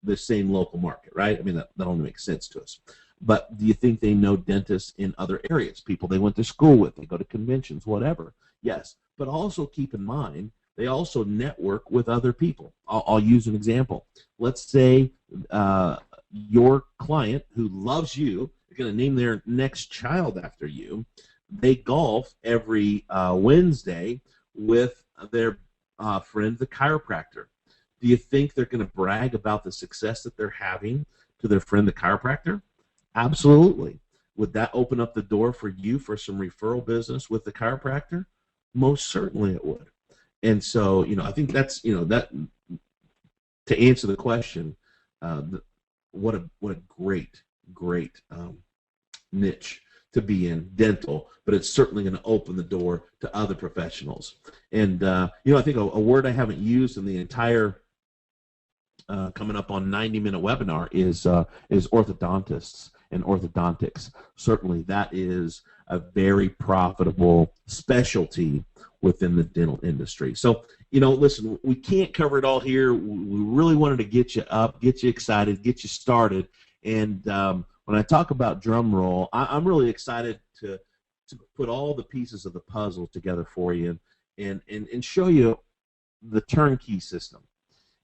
the same local market, right? I mean, that only makes sense to us. But do you think they know dentists in other areas, people they went to school with, they go to conventions, whatever? Yes, but also keep in mind they also network with other people. I'll use an example. Let's say your client who loves you, they're going to name their next child after you. They golf every Wednesday with their friend, the chiropractor. Do you think they're going to brag about the success that they're having to their friend, the chiropractor? Absolutely. Would that open up the door for you for some referral business with the chiropractor? Most certainly it would. And so, I think that's, that to answer the question, what a great niche to be in, dental, but it's certainly going to open the door to other professionals. And, I think a word I haven't used in the entire coming up on 90-minute webinar is orthodontists and orthodontics. Certainly that is a very profitable specialty within the dental industry. So, listen, we can't cover it all here. We really wanted to get you up, get you excited, get you started. And when I talk about drum roll, I'm really excited to put all the pieces of the puzzle together for you and show you the turnkey system.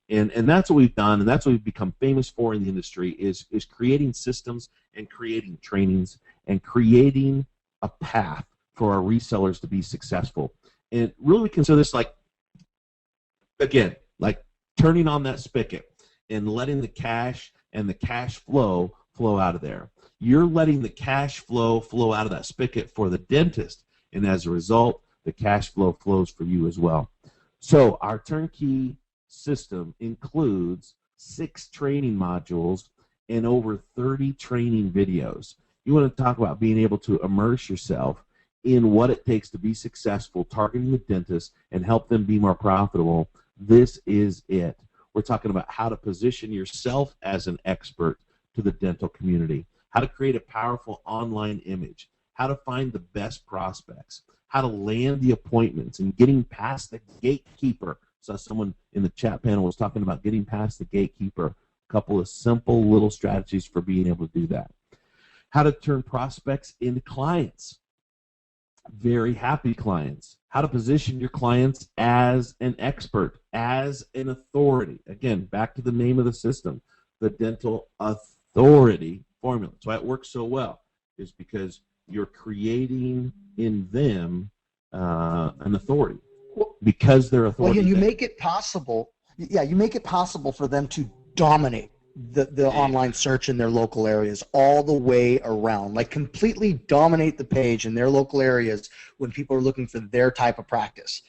And that's what we've done, and that's what we've become famous for in the industry is creating systems and creating trainings and creating a path for our resellers to be successful. And really we consider this like turning on that spigot and letting the cash and the cash flow out of there. You're letting the cash flow out of that spigot for the dentist, and as a result, the cash flow flows for you as well. So our turnkey system includes 6 training modules and over 30 training videos. You want to talk about being able to immerse yourself in what it takes to be successful, targeting the dentist and help them be more profitable. This is it. We're talking about how to position yourself as an expert to the dental community, how to create a powerful online image, how to find the best prospects, how to land the appointments and getting past the gatekeeper. So someone in the chat panel was talking about getting past the gatekeeper. A couple of simple little strategies for being able to do that. How to turn prospects into clients, very happy clients. How to position your clients as an expert, as an authority. Again, back to the name of the system, the dental authority formula. That's why it works so well, is because you're creating in them an authority. Because they're authority. Well, you make it possible. Yeah, you make it possible for them to dominate the online search in their local areas all the way around. Like completely dominate the page in their local areas when people are looking for their type of practice.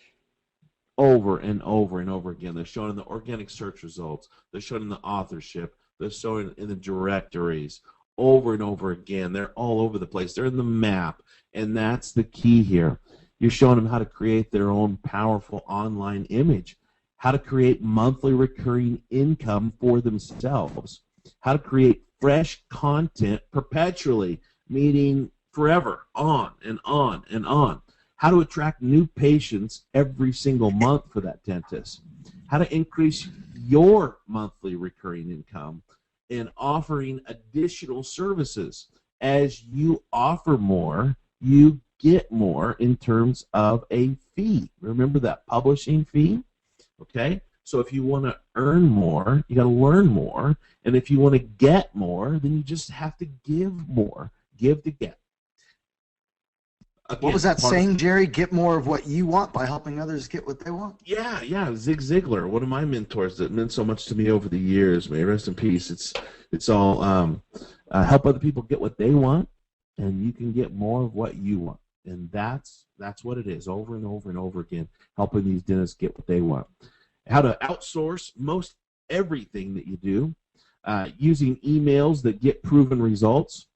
Over and over and over again. They're showing in the organic search results. They're showing in the authorship. They're showing in the directories. Over and over again. They're all over the place. They're in the map. And that's the key here. You're showing them how to create their own powerful online image, how to create monthly recurring income for themselves, how to create fresh content perpetually, meaning forever, on and on and on, how to attract new patients every single month for that dentist, how to increase your monthly recurring income, and offering additional services. As you offer more, you get more in terms of a fee. Remember that publishing fee? Okay? So if you want to earn more, you got to learn more. And if you want to get more, then you just have to give more. Give to get. Again, what was that saying, Jerry? Get more of what you want by helping others get what they want. Yeah. Zig Ziglar, one of my mentors that meant so much to me over the years. May rest in peace. It's all help other people get what they want, and you can get more of what you want. And that's what it is, over and over and over again, helping these dentists get what they want. How to outsource most everything that you do, using emails that get proven results,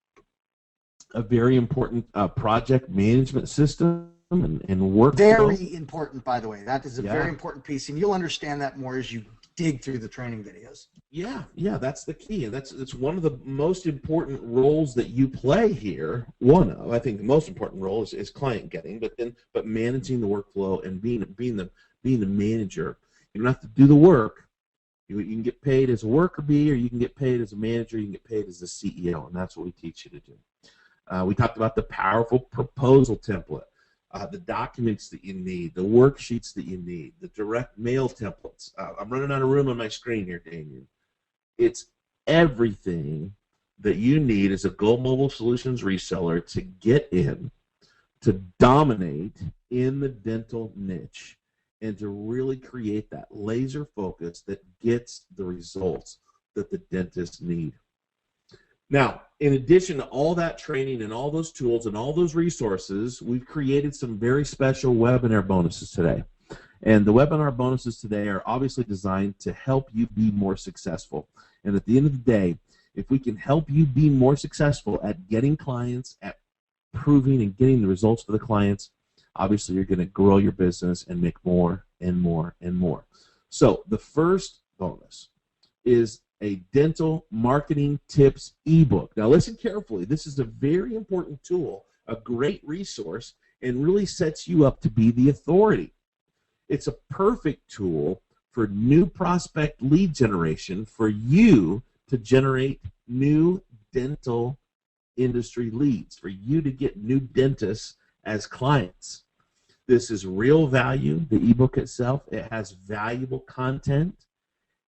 a very important project management system and workflow. Very important, by the way. That is a very important piece, and you'll understand that more as you dig through the training videos. Yeah, that's the key, and it's one of the most important roles that you play here. One of, I think, the most important role is client getting, but managing the workflow and being the manager. You don't have to do the work. You can get paid as a worker bee, or you can get paid as a manager. You can get paid as a CEO, and that's what we teach you to do. We talked about the powerful proposal template, the documents that you need, the worksheets that you need, the direct mail templates. I'm running out of room on my screen here, Damien. It's everything that you need as a Go Mobile Solutions reseller to get in, to dominate in the dental niche, and to really create that laser focus that gets the results that the dentists need. Now, in addition to all that training and all those tools and all those resources, we've created some very special webinar bonuses today. And the webinar bonuses today are obviously designed to help you be more successful. And at the end of the day, if we can help you be more successful at getting clients, at proving and getting the results for the clients, obviously you're going to grow your business and make more and more and more. So the first bonus is a dental marketing tips ebook. Now listen carefully. This is a very important tool, a great resource, and really sets you up to be the authority. It's a perfect tool for new prospect lead generation for you to generate new dental industry leads, for you to get new dentists as clients. This is real value, the ebook itself. It has valuable content,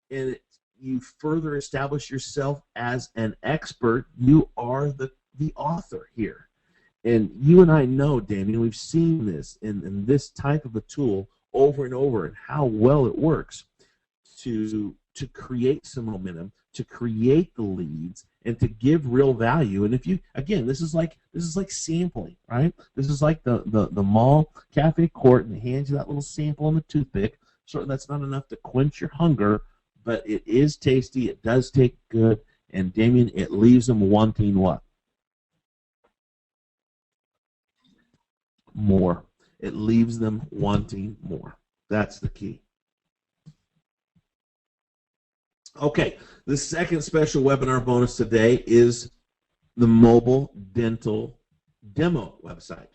and you further establish yourself as an expert. You are the author here. And you and I know, Damien, we've seen this in this type of a tool over and over, and how well it works to create some momentum, to create the leads, and to give real value. And if you, again, this is like sampling, right? This is like the mall cafe court, and they hand you that little sample on the toothpick. Certainly that's not enough to quench your hunger, but it is tasty, it does taste good, and Damien, it leaves them wanting what? More. It leaves them wanting more. That's the key. Okay, the second special webinar bonus today is the mobile dental demo website.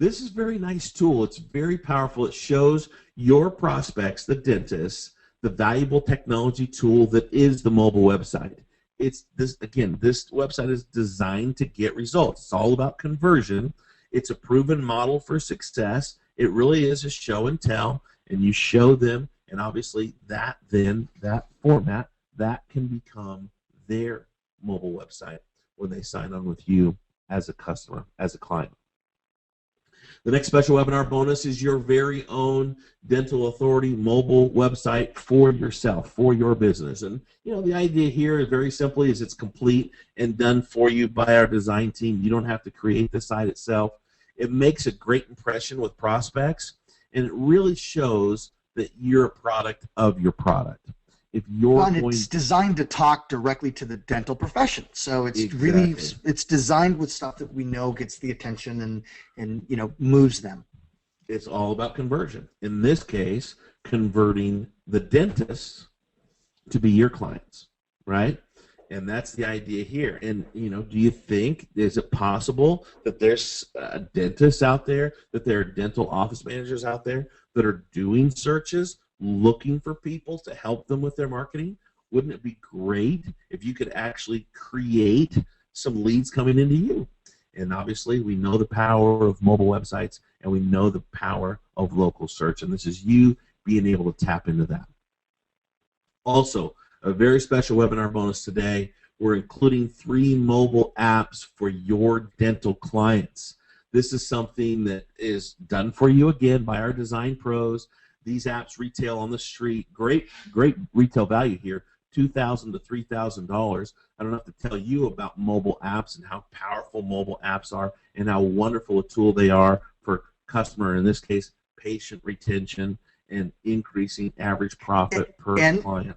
This is a very nice tool. It's very powerful. It shows your prospects, the dentists, the valuable technology tool that is the mobile website. It's this, again, this website is designed to get results. It's all about conversion. It's a proven model for success. It really is a show and tell, and you show them, and obviously that format, that can become their mobile website when they sign on with you as a customer, as a client. The next special webinar bonus is your very own Dental Authority mobile website for yourself, for your business. And you know, the idea here is very simply is it's complete and done for you by our design team. You don't have to create the site itself. It makes a great impression with prospects, and it really shows that you're a product of your product. If you're it's designed to talk directly to the dental profession, so it's exactly. really it's designed with stuff that we know gets the attention and you know, moves them. It's all about conversion. In this case, converting the dentists to be your clients, right? And that's the idea here. And you know, do you think, is it possible that there's dentists out there, that there are dental office managers out there that are doing searches, looking for people to help them with their marketing? Wouldn't it be great if you could actually create some leads coming into you? And obviously, we know the power of mobile websites, and we know the power of local search, and this is you being able to tap into that. Also, a very special webinar bonus today. We're including 3 mobile apps for your dental clients. This is something that is done for you, again, by our design pros. These apps retail on the street. Great retail value here, $2,000 to $3,000. I don't have to tell you about mobile apps and how powerful mobile apps are and how wonderful a tool they are for customer, in this case, patient retention and increasing average profit per client.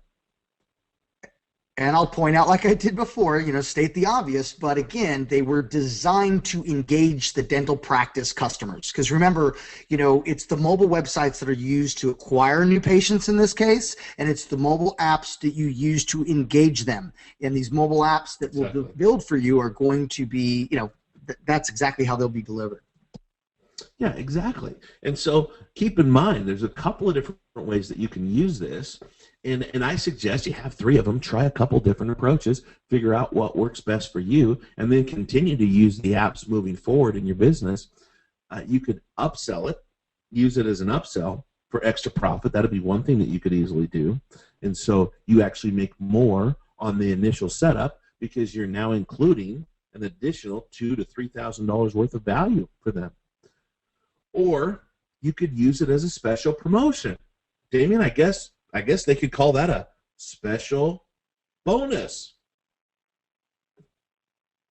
And I'll point out, like I did before, state the obvious, but again, they were designed to engage the dental practice customers. Because remember, it's the mobile websites that are used to acquire new patients in this case, and it's the mobile apps that you use to engage them. And these mobile apps that will build for you are going to be, that's exactly how they'll be delivered. Yeah, exactly. And so keep in mind, there's a couple of different ways that you can use this. And I suggest you have 3 of them, try a couple different approaches, figure out what works best for you, and then continue to use the apps moving forward in your business. You could upsell it, use it as an upsell for extra profit. That would be one thing that you could easily do. And so you actually make more on the initial setup because you're now including an additional $2,000 to $3,000 worth of value for them. Or you could use it as a special promotion. Damien, I guess they could call that a special bonus.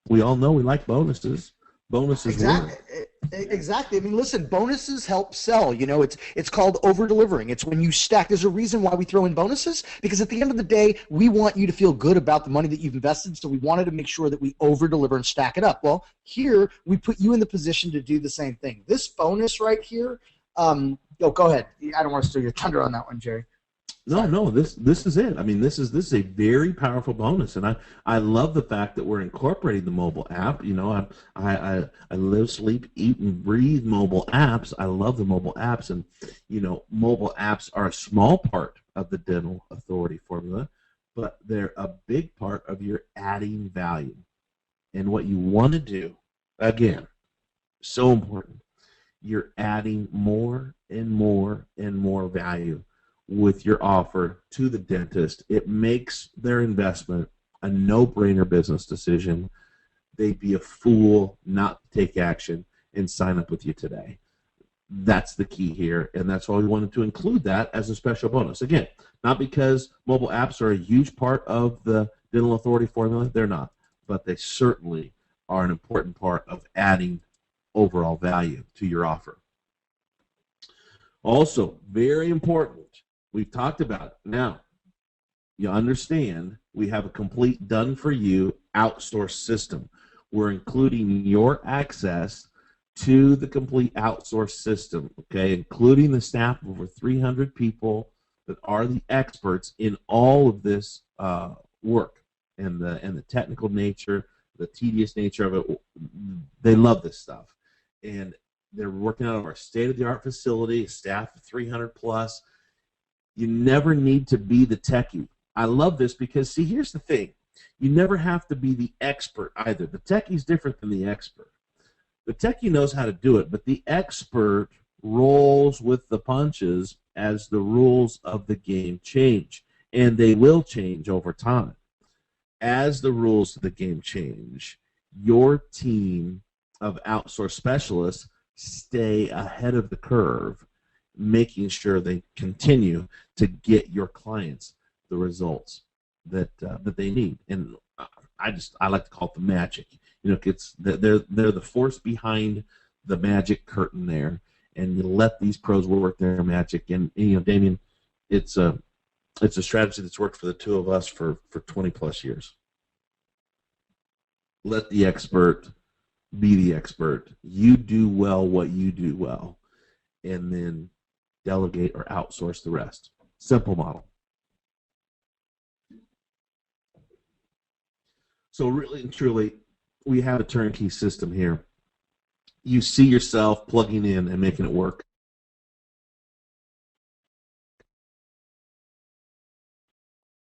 We all know we like bonuses. Bonuses Exactly. work. Exactly. I mean, listen, bonuses help sell. It's called over-delivering. It's when you stack. There's a reason why we throw in bonuses, because at the end of the day, we want you to feel good about the money that you've invested, so we wanted to make sure that we over-deliver and stack it up. Well, here, we put you in the position to do the same thing. This bonus right here, go ahead. I don't want to steal your thunder on that one, Jerry. No, this is it. I mean, this is a very powerful bonus, and I love the fact that we're incorporating the mobile app. I live, sleep, eat, and breathe mobile apps. I love the mobile apps, and mobile apps are a small part of the dental authority formula, but they're a big part of your adding value. And what you want to do, again, so important, you're adding more and more and more value with your offer to the dentist. It makes their investment a no-brainer business decision. They'd be a fool not to take action and sign up with you today. That's the key here, and that's why we wanted to include that as a special bonus. Again, not because mobile apps are a huge part of the dental authority formula. They're not, but they certainly are an important part of adding overall value to your offer. Also, very important, we've talked about it. Now, you understand we have a complete done-for-you outsourced system. We're including your access to the complete outsourced system, okay, including the staff of over 300 people that are the experts in all of this work and the technical nature, the tedious nature of it. They love this stuff. And they're working out of our state-of-the-art facility, a staff of 300 plus. You never need to be the techie. I love this because, see, here's the thing. You never have to be the expert either. The techie's different than the expert. The techie knows how to do it, but the expert rolls with the punches as the rules of the game change, and they will change over time. As the rules of the game change, your team of outsourced specialists stay ahead of the curve, making sure they continue to get your clients the results that they need. And I like to call it the magic. They're the force behind the magic curtain there, and you let these pros work their magic. And Damien, it's a strategy that's worked for the two of us for 20 plus years. Let the expert be the expert. You do well what you do well, and then delegate or outsource the rest. Simple model. So really and truly, we have a turnkey system here. You see yourself plugging in and making it work.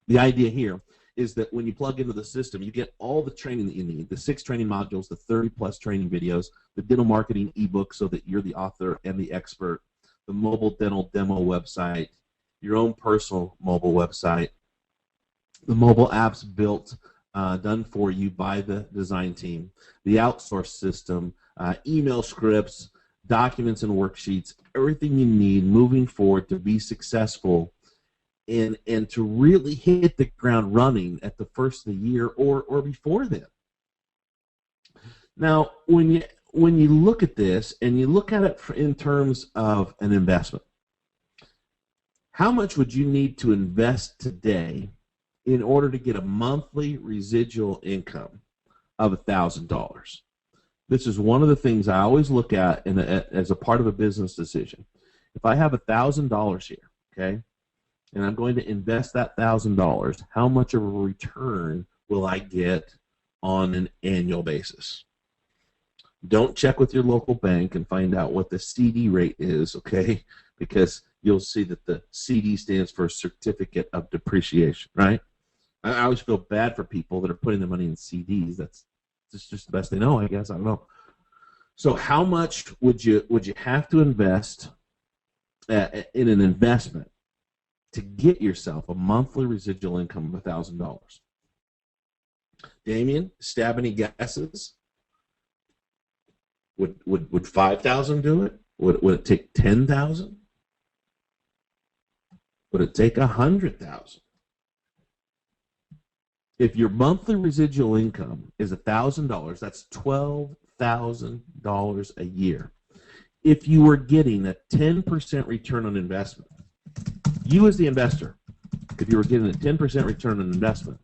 The idea here is that when you plug into the system, you get all the training that you need, the 6 training modules, the 30-plus training videos, the dental marketing ebook so that you're the author and the expert, the mobile dental demo website, your own personal mobile website, the mobile apps built, done for you by the design team, the outsourced system, email scripts, documents and worksheets, everything you need moving forward to be successful and to really hit the ground running at the first of the year or before then. Now, when you look at this and you look at it in terms of an investment, how much would you need to invest today in order to get a monthly residual income of $1,000. This is one of the things I always look at as a part of a business decision. If I have $1,000 here, okay, and I'm going to invest that $1,000, how much of a return will I get on an annual basis? Don't check with your local bank and find out what the CD rate is, okay, because you'll see that the CD stands for Certificate of Depreciation, right? I always feel bad for people that are putting their money in CDs. That's just the best they know, I guess. I don't know. So how much would you have to invest in an investment to get yourself a monthly residual income of $1,000? Damien, stab any guesses? Would $5,000 do it? Would it take $10,000? Would it take $100,000? If your monthly residual income is $1,000, that's $12,000 a year. If you were getting a 10% return on investment, you as the investor, if you were getting a 10% return on investment,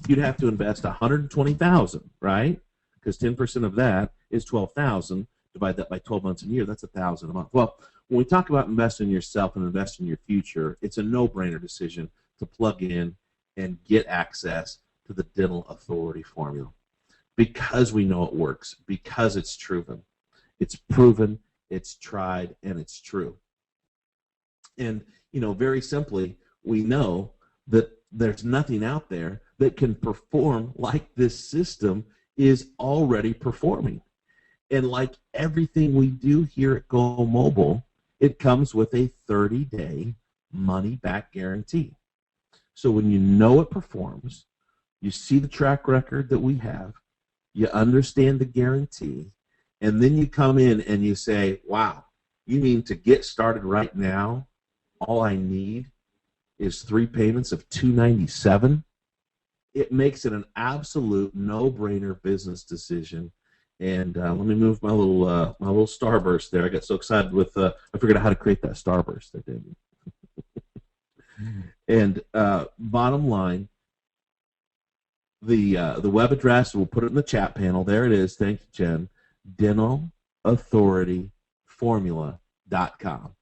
you'd have to invest $120,000, right? Because 10% of that is $12,000. Divide that by 12 months a year, that's $1,000 a month. Well, when we talk about investing in yourself and investing in your future, it's a no-brainer decision to plug in and get access to the dental authority formula, because we know it works, because it's proven. It's proven, it's tried, and it's true. And, very simply, we know that there's nothing out there that can perform like this system is already performing. And like everything we do here at Go Mobile, it comes with a 30-day money-back guarantee. So when you know it performs, you see the track record that we have, you understand the guarantee, and then you come in and you say, wow, you mean to get started right now, all I need is 3 payments of $297? It makes it an absolute no-brainer business decision. And let me move my little starburst there. I got so excited with I figured out how to create that starburst there, David. And bottom line, the web address, we'll put it in the chat panel. There it is. Thank you, Jen. dentalauthorityformula.com.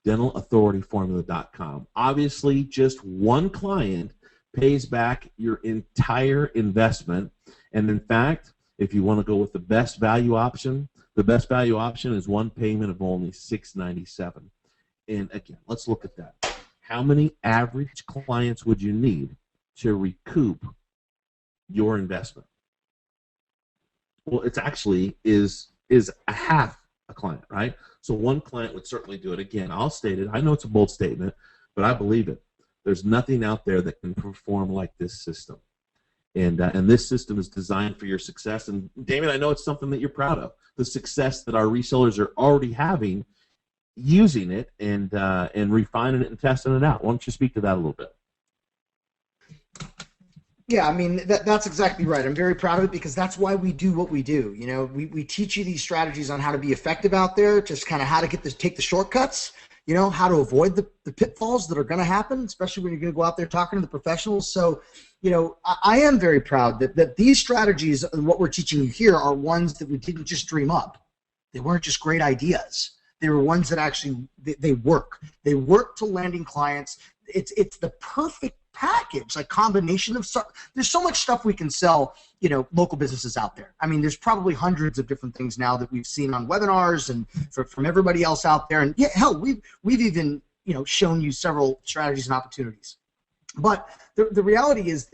dentalauthorityformula.com. Obviously, just one client pays back your entire investment. And in fact, if you want to go with the best value option is one payment of only $697. And again, let's look at that. How many average clients would you need to recoup your investment? Well, it's actually is a half a client, right? So one client would certainly do it. Again, I'll state it. I know it's a bold statement, but I believe it. There's nothing out there that can perform like this system. And this system is designed for your success. And Damien, I know it's something that you're proud of, the success that our resellers are already having using it and refining it and testing it out. Why don't you speak to that a little bit? Yeah, I mean, that's exactly right. I'm very proud of it because that's why we do what we do. We teach you these strategies on how to be effective out there, just kind of how to take the shortcuts, how to avoid the pitfalls that are going to happen, especially when you're going to go out there talking to the professionals. So, I am very proud that these strategies and what we're teaching you here are ones that we didn't just dream up. They weren't just great ideas. They were ones that actually, they work. They work to landing clients. It's the perfect package, like combination of stuff. There's so much stuff we can sell, local businesses out there. I mean, there's probably hundreds of different things now that we've seen on webinars and from everybody else out there. And yeah, hell, we've even, shown you several strategies and opportunities. But the reality is,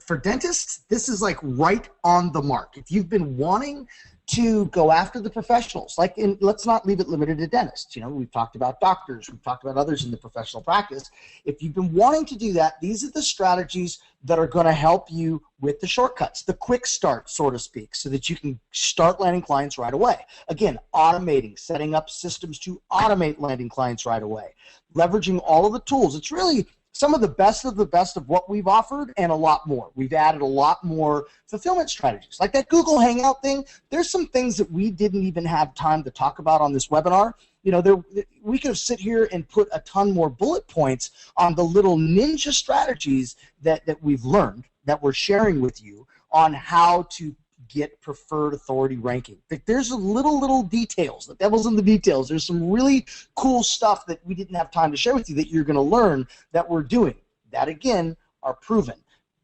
for dentists, this is like right on the mark. If you've been wanting to go after the professionals, let's not leave it limited to dentists. We've talked about doctors, we've talked about others in the professional practice. If you've been wanting to do that, these are the strategies that are going to help you with the shortcuts, the quick start, so to speak, so that you can start landing clients right away. Again, automating, setting up systems to automate landing clients right away, leveraging all of the tools. It's really some of the best of what we've offered and a lot more. We've added a lot more fulfillment strategies. Like that Google Hangout thing, there's some things that we didn't even have time to talk about on this webinar You know, we could have sit here and put a ton more bullet points on the little ninja strategies that we've learned, that we're sharing with you on how to get preferred authority ranking. There's a little details. The devil's in the details. There's some really cool stuff that we didn't have time to share with you that you're going to learn that we're doing. That, again, are proven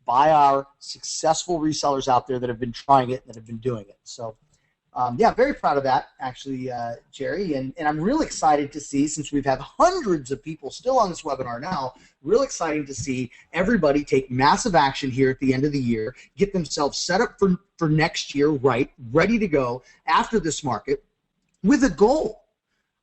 by our successful resellers out there that have been trying it, that have been doing it. So, yeah, very proud of that, actually, Jerry. And I'm really excited to see, since we've had hundreds of people still on this webinar now, real exciting to see everybody take massive action here at the end of the year, get themselves set up for next year, right, ready to go after this market with a goal.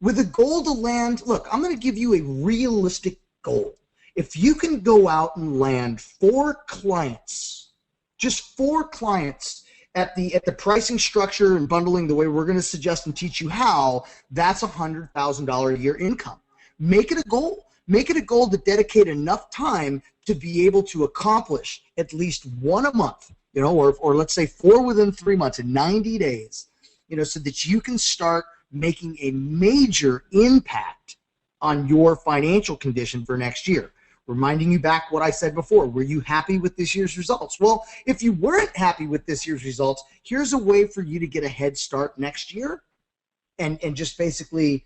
With a goal to land, look, I'm going to give you a realistic goal. If you can go out and land 4 clients, just 4 clients, at the pricing structure and bundling the way we're going to suggest and teach you how, that's $100,000 a year income. Make it a goal. Make it a goal to dedicate enough time to be able to accomplish at least 1 a month, you know, or let's say 4 within 3 months in 90 days, you know, so that you can start making a major impact on your financial condition for next year. Reminding you back what I said before, were you happy with this year's results? Well, if you weren't happy with this year's results, here's a way for you to get a head start next year and just basically,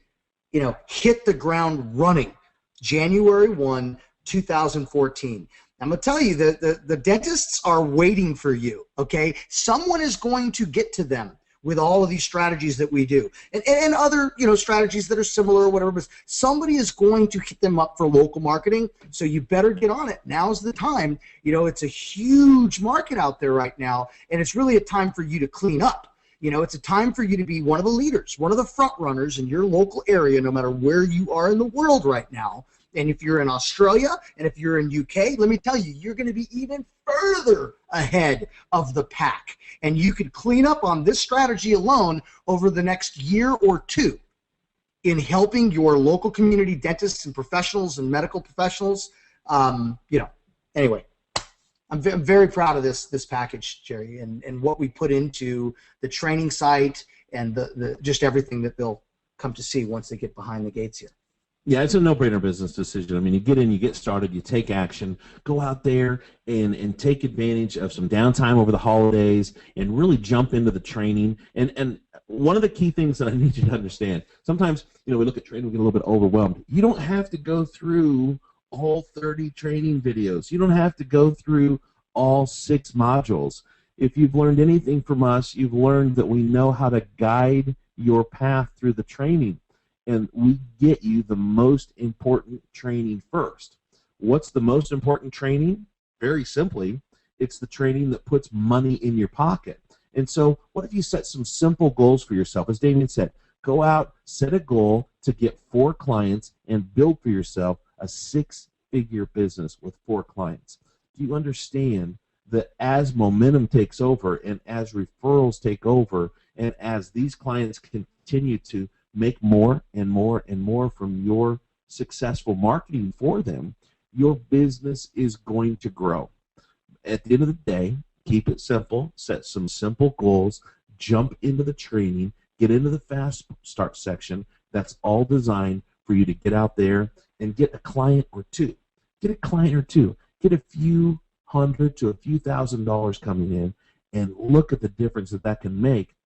you know, hit the ground running January 1, 2014. I'm going to tell you that the dentists are waiting for you, okay? Someone is going to get to them with all of these strategies that we do, and other, you know, strategies that are similar or whatever, but somebody is going to hit them up for local marketing, so you better get on it. Now's the time. You know, it's a huge market out there right now, and it's really a time for you to clean up. You know, it's a time for you to be one of the leaders, one of the front runners in your local area, no matter where you are in the world right now. And if you're in Australia and if you're in UK, let me tell you, you're going to be even further ahead of the pack. And you could clean up on this strategy alone over the next year or 2 in helping your local community dentists and professionals and medical professionals. You know, anyway, I'm very proud of this package, Jerry, and what we put into the training site and the just everything that they'll come to see once they get behind the gates here. Yeah, it's a no-brainer business decision. I mean, you get in, you get started, you take action, go out there and take advantage of some downtime over the holidays and really jump into the training. And one of the key things that I need you to understand, sometimes, you know, we look at training, we get a little bit overwhelmed. You don't have to go through all 30 training videos. You don't have to go through all 6 modules. If you've learned anything from us, you've learned that we know how to guide your path through the training. And we get you the most important training first. What's the most important training? Very simply, it's the training that puts money in your pocket. And so what if you set some simple goals for yourself? As Damien said, go out, set a goal to get 4 clients and build for yourself a 6-figure business with 4 clients. Do you understand that as momentum takes over and as referrals take over and as these clients continue to make more and more and more from your successful marketing for them, your business is going to grow. At the end of the day, keep it simple, set some simple goals, jump into the training, get into the fast start section. That's all designed for you to get out there and get a client or 2. Get a client or 2. Get a few hundred to a few $1,000s coming in and look at the difference that can make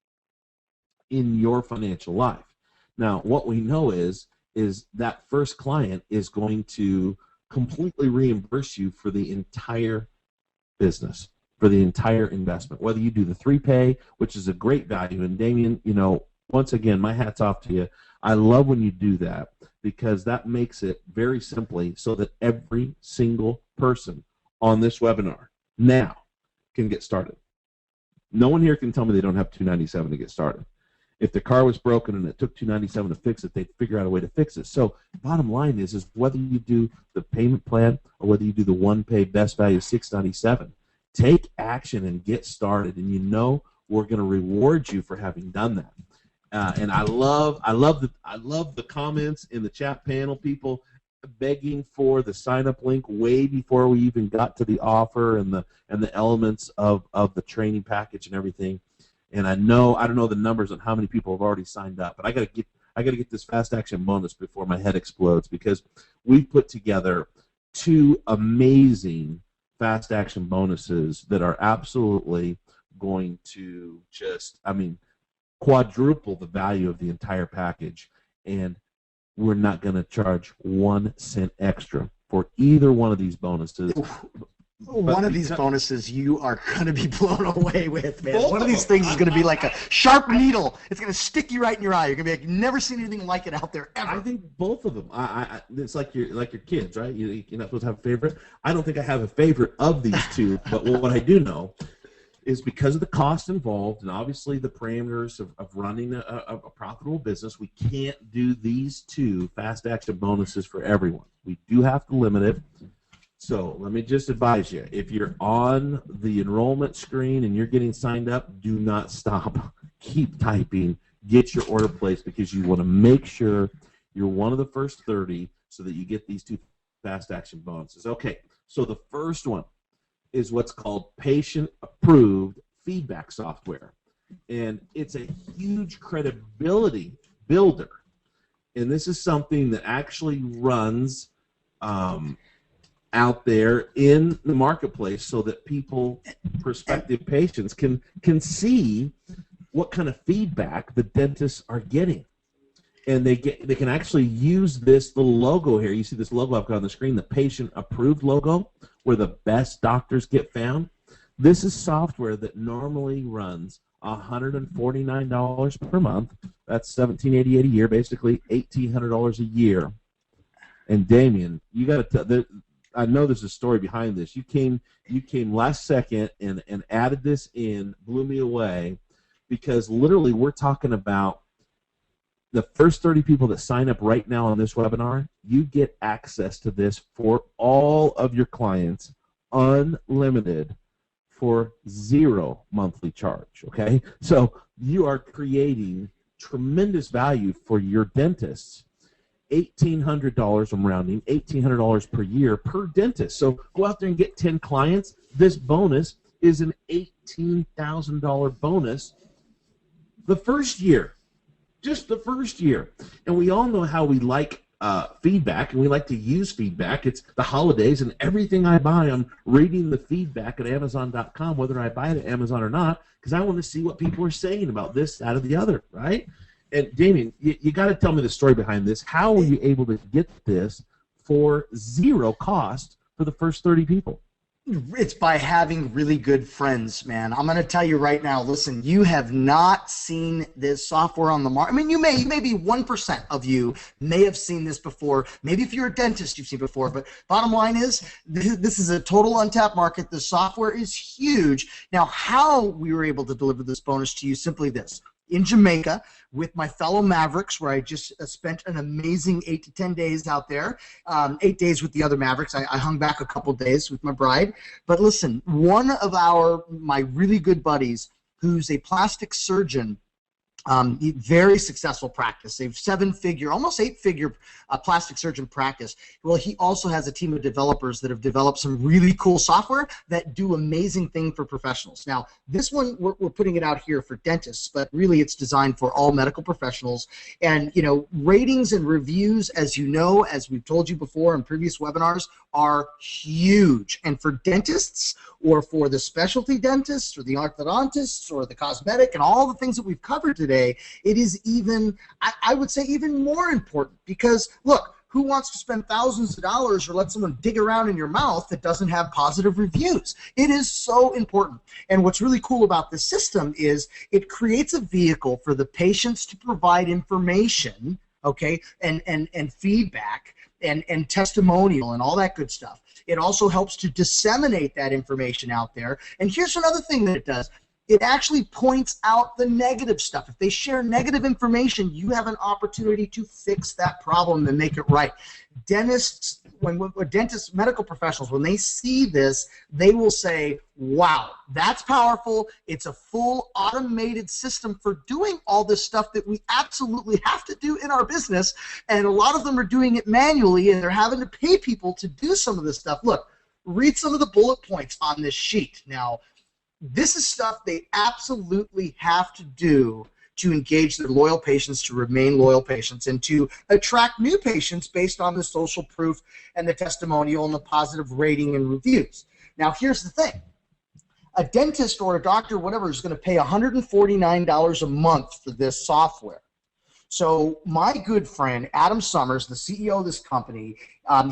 in your financial life. Now, what we know is that first client is going to completely reimburse you for the entire business, for the entire investment, whether you do the 3-pay, which is a great value. And Damien, you know, once again, my hat's off to you. I love when you do that because that makes it very simply so that every single person on this webinar now can get started. No one here can tell me they don't have $297 to get started. If the car was broken and it took $297 to fix it, they'd figure out a way to fix it. So bottom line is whether you do the payment plan or whether you do the 1-pay best value $697, take action and get started. And you know we're going to reward you for having done that. And I love the comments in the chat panel, people begging for the sign-up link way before we even got to the offer and the elements of the training package and everything. And I don't know the numbers on how many people have already signed up, but I got I got to get this fast action bonus before my head explodes, because we put together 2 amazing fast action bonuses that are absolutely going to just, quadruple the value of the entire package. And we're not going to charge 1 cent extra for either one of these bonuses. One of these bonuses you are going to be blown away with, man. One of these things is going to be like a sharp needle. It's going to stick you right in your eye. You're going to be like, you've never seen anything like it out there ever. I think both of them. It's like your kids, right? You're not supposed to have a favorite. I don't think I have a favorite of these 2, but what I do know is, because of the cost involved and obviously the parameters of running a profitable business, we can't do these 2 fast action bonuses for everyone. We do have to limit it. So let me just advise you, if you're on the enrollment screen and you're getting signed up, do not stop. Keep typing. Get your order placed, because you want to make sure you're one of the first 30 so that you get these 2 fast action bonuses. Okay, so the first one is what's called patient-approved feedback software. And it's a huge credibility builder. And this is something that actually runs out there in the marketplace so that people, prospective patients, can see what kind of feedback the dentists are getting. And they can actually use this little logo here. You see this logo I've got on the screen, the patient-approved logo, where the best doctors get found. This is software that normally runs $149 per month. That's $1,788 a year, basically $1,800 a year. And Damien, you got to tell. I know there's a story behind this. You came last second and added this in, blew me away, because literally we're talking about the first 30 people that sign up right now on this webinar. You get access to this for all of your clients, unlimited, for 0 monthly charge. Okay, so you are creating tremendous value for your dentists. $1,800, I'm rounding, $1,800 per year per dentist. So go out there and get 10 clients. This bonus is an $18,000 bonus the first year, just the first year. And we all know how we like feedback, and we like to use feedback. It's the holidays, and everything I buy, I'm reading the feedback at Amazon.com, whether I buy it at Amazon or not, because I want to see what people are saying about this, that, or the other, right? And Damien, you got to tell me the story behind this. How were you able to get this for 0 cost for the first 30 people? It's by having really good friends, man. I'm going to tell you right now, listen, you have not seen this software on the market. I mean, maybe 1% of you may have seen this before. Maybe if you're a dentist, you've seen it before. But bottom line is, this is a total untapped market. The software is huge. Now, how we were able to deliver this bonus to you, simply this. In Jamaica with my fellow Mavericks, where I just spent an amazing 8 to 10 days out there, 8 days with the other Mavericks. I hung back a couple days with my bride. But listen, one of my really good buddies, who's a plastic surgeon, very successful practice. They've 7-figure, almost 8-figure plastic surgeon practice. Well, he also has a team of developers that have developed some really cool software that do amazing things for professionals. Now, this one, we're putting it out here for dentists, but really it's designed for all medical professionals. And, you know, ratings and reviews, as you know, as we've told you before in previous webinars, are huge. And for dentists, or for the specialty dentists, or the orthodontists, or the cosmetic, and all the things that we've covered today, it is even, I would say, even more important, because, look, who wants to spend thousands of dollars or let someone dig around in your mouth that doesn't have positive reviews? It is so important. And what's really cool about this system is it creates a vehicle for the patients to provide information, okay, and feedback and testimonial and all that good stuff. It also helps to disseminate that information out there. And here's another thing that it does. It actually points out the negative stuff. If they share negative information, you have an opportunity to fix that problem and make it right. Dentists, dentists, medical professionals, when they see this, they will say, wow, that's powerful. It's a full automated system for doing all this stuff that we absolutely have to do in our business. And a lot of them are doing it manually, and they're having to pay people to do some of this stuff. Look, read some of the bullet points on this sheet. Now, this is stuff they absolutely have to do to engage their loyal patients, to remain loyal patients, and to attract new patients based on the social proof and the testimonial and the positive rating and reviews. Now, here's the thing. A dentist or a doctor, whatever, is going to pay $149 a month for this software. So my good friend, Adam Summers, the CEO of this company,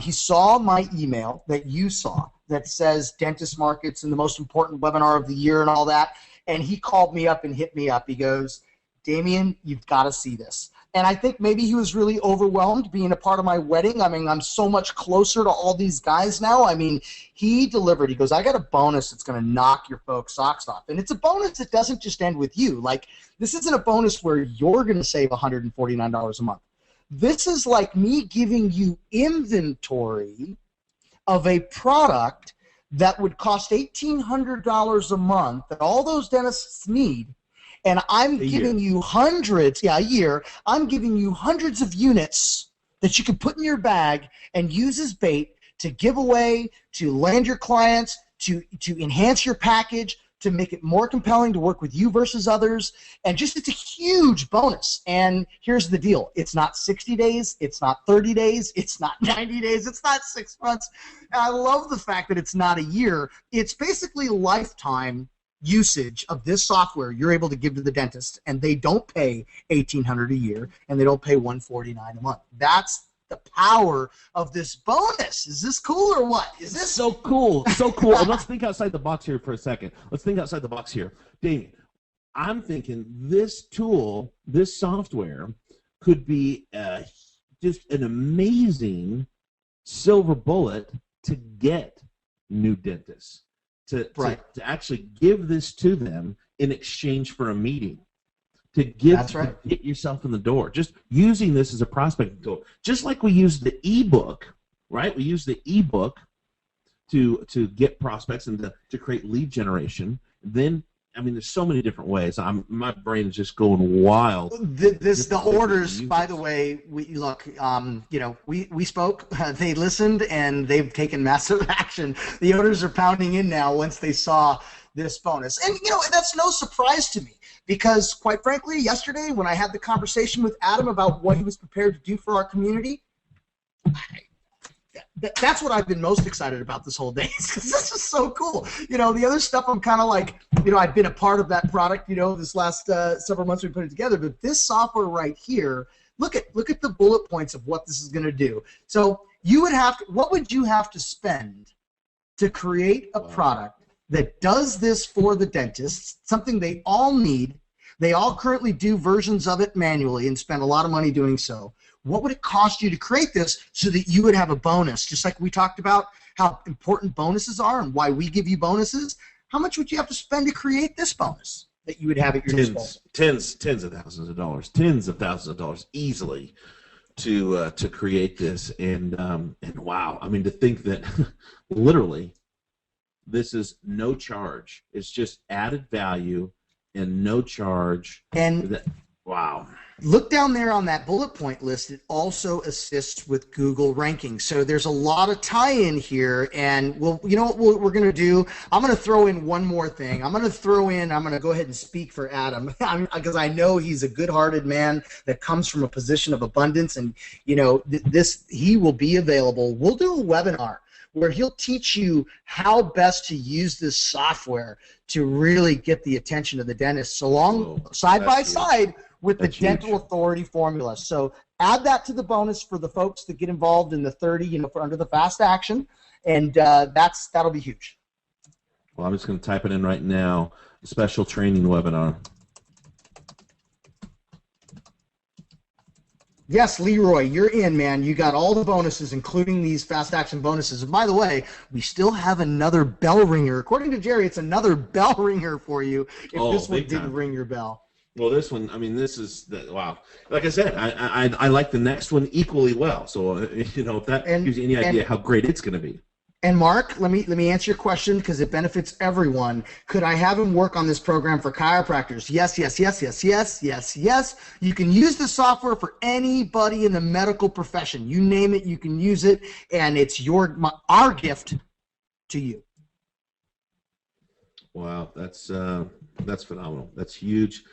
he saw my email that you saw that says dentist markets and the most important webinar of the year and all that, and he called me up and hit me up. He goes, Damien, you've got to see this. And I think maybe he was really overwhelmed being a part of my wedding. I mean, I'm so much closer to all these guys now. I mean, he delivered. He goes, I got a bonus that's going to knock your folks' socks off. And it's a bonus that doesn't just end with you. Like, this isn't a bonus where you're going to save $149 a month. This is like me giving you inventory of a product that would cost $1,800 a month that all those dentists need. And I'm giving you hundreds, a year, I'm giving you hundreds of units that you can put in your bag and use as bait to give away, to land your clients, to enhance your package, to make it more compelling to work with you versus others. And just, it's a huge bonus. And here's the deal. It's not 60 days. It's not 30 days. It's not 90 days. It's not 6 months. And I love the fact that it's not a year. It's basically lifetime usage of this software you're able to give to the dentist, and they don't pay $1,800 a year, and they don't pay $149 a month. That's the power of this bonus. Is this cool or what? Is this so cool? So cool. And let's think outside the box here for a second. Let's think outside the box here. Damien, I'm thinking this tool, this software, could be just an amazing silver bullet to get new dentists. To actually give this to them in exchange for a meeting, to get yourself in the door. Just using this as a prospecting tool, just like we use the ebook, right? We use the ebook to get prospects and to create lead generation. Then, I mean, there's so many different ways. My brain is just going wild. The orders, by the way, we spoke, they listened, and they've taken massive action. The orders are pounding in now once they saw this bonus. And, that's no surprise to me because, quite frankly, yesterday when I had the conversation with Adam about what he was prepared to do for our community, that's what I've been most excited about this whole day, because this is so cool. The other stuff I'm kind of like, I've been a part of that product, this last several months we put it together, but this software right here, look at the bullet points of what this is going to do. So what would you have to spend to create a product that does this for the dentists, something they all need? They all currently do versions of it manually and spend a lot of money doing so. What would it cost you to create this so that you would have a bonus? Just like we talked about how important bonuses are and why we give you bonuses, how much would you have to spend to create this bonus that you would have at your disposal? Tens of thousands of dollars easily to create this. And wow, I mean, to think that literally this is no charge. It's just added value and no charge. And wow. Look down there on that bullet point list. It also assists with Google rankings. So there's a lot of tie-in here. And you know what we're going to do? I'm going to throw in one more thing. I'm going to go ahead and speak for Adam because I know he's a good-hearted man that comes from a position of abundance. And, he will be available. We'll do a webinar where he'll teach you how best to use this software to really get the attention of the dentist side by side with the Dental Authority formula. So add that to the bonus for the folks that get involved in the 30, for under the fast action, and that'll be huge. Well, I'm just going to type it in right now. Special training webinar. Yes, Leroy, you're in, man. You got all the bonuses, including these fast action bonuses. And by the way, we still have another bell ringer. According to Jerry, it's another bell ringer for you if this one didn't ring your bell. Well, this one, I mean, wow. Like I said, I like the next one equally well. So, if that gives you any idea how great it's going to be. And Mark, let me answer your question because it benefits everyone. Could I have him work on this program for chiropractors? Yes, yes, yes, yes, yes, yes, yes. You can use the software for anybody in the medical profession. You name it, you can use it, and it's our gift to you. Wow, that's phenomenal. That's huge.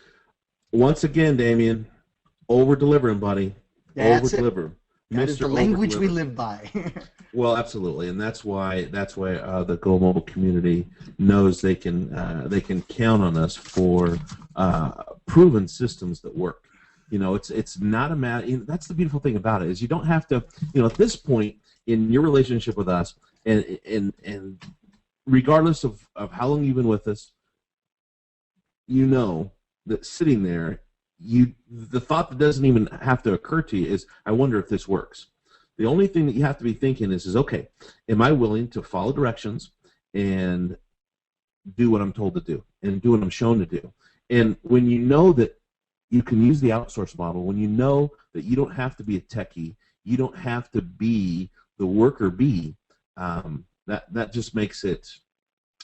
once again, Damien, over delivering, buddy. Over That's it. deliver. That is Mr. the Over language we Deliver. live by. Well, absolutely, and that's why the Go Mobile community knows they can count on us for proven systems that work. It's not a matter. That's the beautiful thing about it is you don't have to. At this point in your relationship with us, and regardless of how long you've been with us, you know that sitting there, the thought that doesn't even have to occur to you is, I wonder if this works. The only thing that you have to be thinking is okay, am I willing to follow directions and do what I'm told to do and do what I'm shown to do? And when you know that you can use the outsource model, when you know that you don't have to be a techie, you don't have to be the worker bee, that just makes it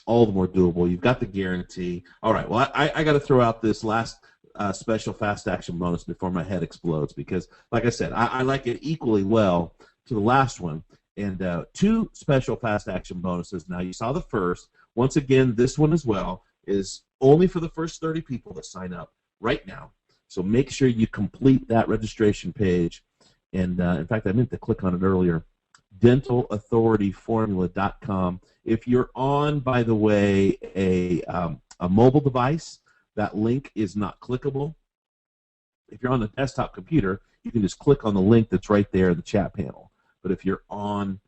all the more doable. You've got the guarantee. All right, well, I got to throw out this last special fast action bonus before my head explodes because, like I said, I like it equally well to the last one. And two special fast action bonuses. Now, you saw the first. Once again, this one as well is only for the first 30 people that sign up right now. So make sure you complete that registration page. And, in fact, I meant to click on it earlier, dentalauthorityformula.com. If you're on, by the way, a mobile device, that link is not clickable. If you're on a desktop computer, you can just click on the link that's right there in the chat panel. But if you're on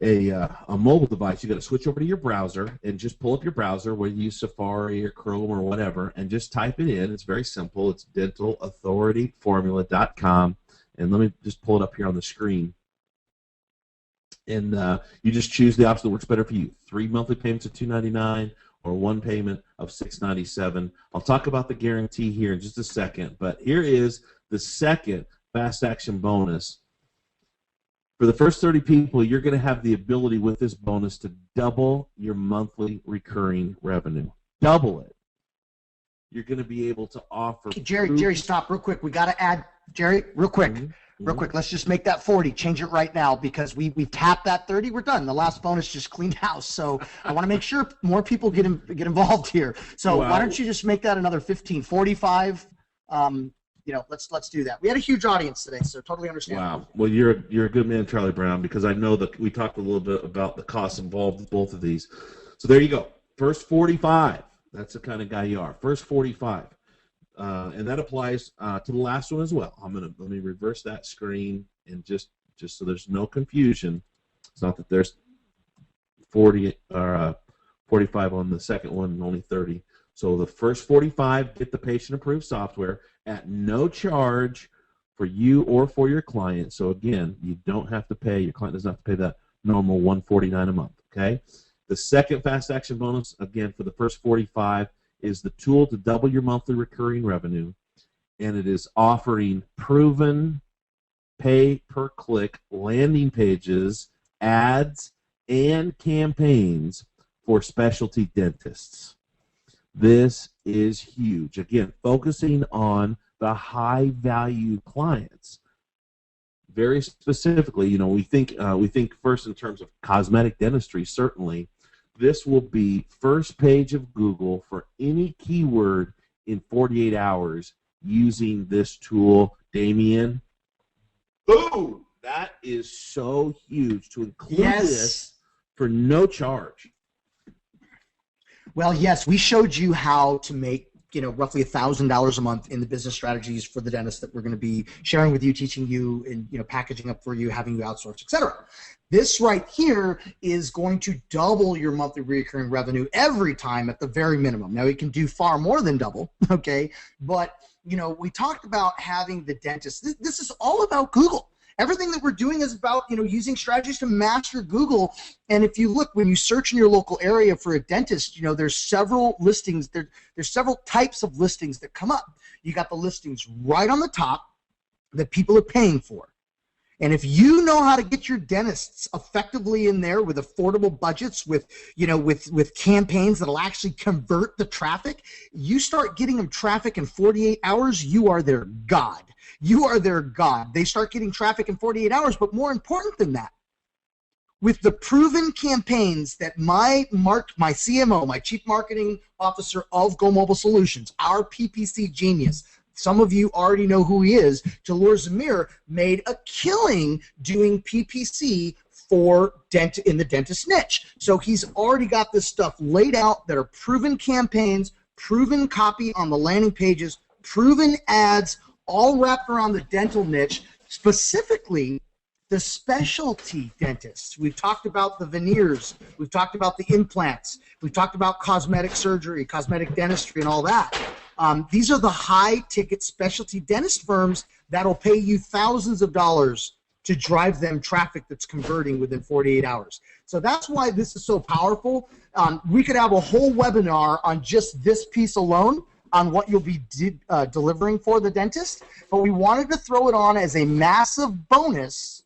a mobile device, you got to switch over to your browser and just pull up your browser, whether you use Safari or Chrome or whatever, and just type it in. It's very simple. It's dentalauthorityformula.com. And let me just pull it up here on the screen. And you just choose the option that works better for you. 3 monthly payments of $299 or 1 payment of $697. I'll talk about the guarantee here in just a second, but here is the second fast action bonus. For the first 30 people, you're going to have the ability with this bonus to double your monthly recurring revenue. Double it. You're going to be able to offer. Jerry, stop real quick. We got to add, Jerry, real quick. Real quick, let's just make that 40. Change it right now because we've tapped that 30. We're done. The last bonus just cleaned house. So I want to make sure more people get involved here. So why don't you just make that another 15, 45? Let's do that. We had a huge audience today, so totally understand. Wow. Well, you're a good man, Charlie Brown, because I know that we talked a little bit about the costs involved with both of these. So there you go. First 45. That's the kind of guy you are. First 45. And that applies to the last one as well. Let me reverse that screen and just so there's no confusion. It's not that there's 40 or 45 on the second one and only 30. So the first 45 get the patient-approved software at no charge for you or for your client. So again, you don't have to pay. Your client doesn't have to pay that normal $149 a month. Okay. The second fast action bonus, again, for the first 45, is the tool to double your monthly recurring revenue, and it is offering proven pay-per-click landing pages, ads, and campaigns for specialty dentists. This is huge. Again, focusing on the high-value clients. Very specifically, we think first in terms of cosmetic dentistry, certainly. This will be first page of Google for any keyword in 48 hours using this tool, Damien. Boom! That is so huge to include this for no charge. Well, yes, we showed you how to make roughly $1,000 a month in the business strategies for the dentist that we're going to be sharing with you, teaching you, and packaging up for you, having you outsource, etc. This right here is going to double your monthly recurring revenue every time at the very minimum. Now, it can do far more than double, okay? But, we talked about having the dentist. This is all about Google. Everything that we're doing is about, using strategies to master Google. And if you look, when you search in your local area for a dentist, there's several listings. There's several types of listings that come up. You got the listings right on the top that people are paying for. And if you know how to get your dentists effectively in there with affordable budgets, with campaigns that'll actually convert the traffic, you start getting them traffic in 48 hours, you are their god. You are their god. They start getting traffic in 48 hours, but more important than that, with the proven campaigns that my CMO, my Chief Marketing Officer of Go Mobile Solutions, our PPC genius, some of you already know who he is, Jalur Zamir, made a killing doing PPC in the dentist niche. So he's already got this stuff laid out that are proven campaigns, proven copy on the landing pages, proven ads, all wrapped around the dental niche, specifically the specialty dentists. We've talked about the veneers, we've talked about the implants, we've talked about cosmetic surgery, cosmetic dentistry, and all that. These are the high-ticket specialty dentist firms that'll pay you thousands of dollars to drive them traffic that's converting within 48 hours. So that's why this is so powerful. We could have a whole webinar on just this piece alone on what you'll be delivering for the dentist, but we wanted to throw it on as a massive bonus,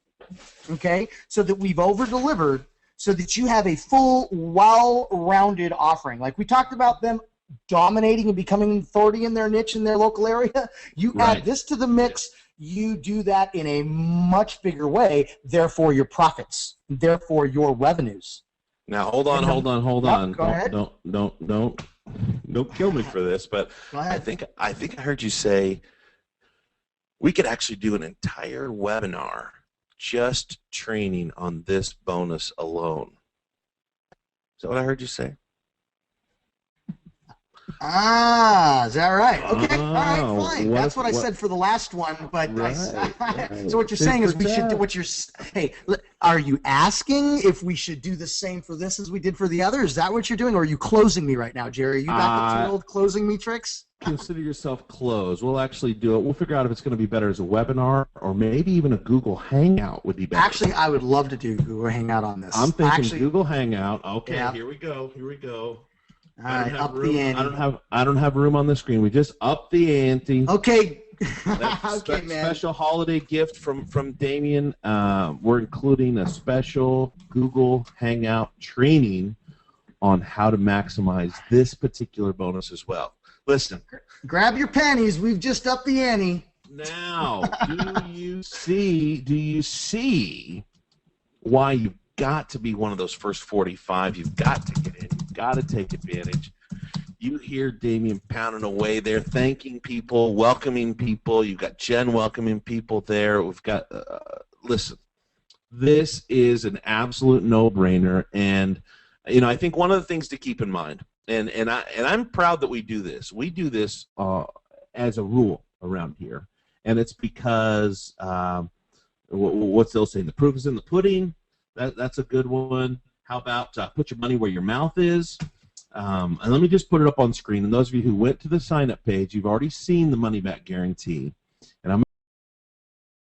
okay, so that we've over-delivered, so that you have a full, well-rounded offering. Like we talked about them dominating and becoming authority in their niche in their local area. You add this to the mix, you do that in a much bigger way, therefore your profits, therefore your revenues. Now hold on. Go ahead. Don't kill me for this, but I think I heard you say we could actually do an entire webinar just training on this bonus alone. Is that what I heard you say? Is that right? Okay, all right, fine. That's what I said for the last one, but so what you're saying is we should do what you're. Hey, are you asking if we should do the same for this as we did for the other? Is that what you're doing, or are you closing me right now, Jerry? Are you back to the old closing me tricks? Consider yourself closed. We'll actually do it. We'll figure out if it's going to be better as a webinar or maybe even a Google Hangout would be better. Actually, I would love to do Google Hangout on this. I'm thinking Google Hangout. Okay, yeah. Here we go. All right, up the ante. I don't have room on the screen. We just upped the ante. Okay. Okay, man. Special holiday gift from Damien. We're including a special Google Hangout training on how to maximize this particular bonus as well. Listen. Grab your panties. We've just upped the ante. Now, do you see why you've got to be one of those first 45? You've got to get in. You've got to take advantage. You hear Damien pounding away there, thanking people, welcoming people. You've got Jen welcoming people there. We've got, listen, this is an absolute no-brainer. And, you know, I think one of the things to keep in mind, and I'm proud that we do this. We do this as a rule around here. And it's because, what's they'll say, the proof is in the pudding. That's a good one. How about put your money where your mouth is? And let me just put it up on screen. And those of you who went to the sign-up page, you've already seen the money-back guarantee. And I'm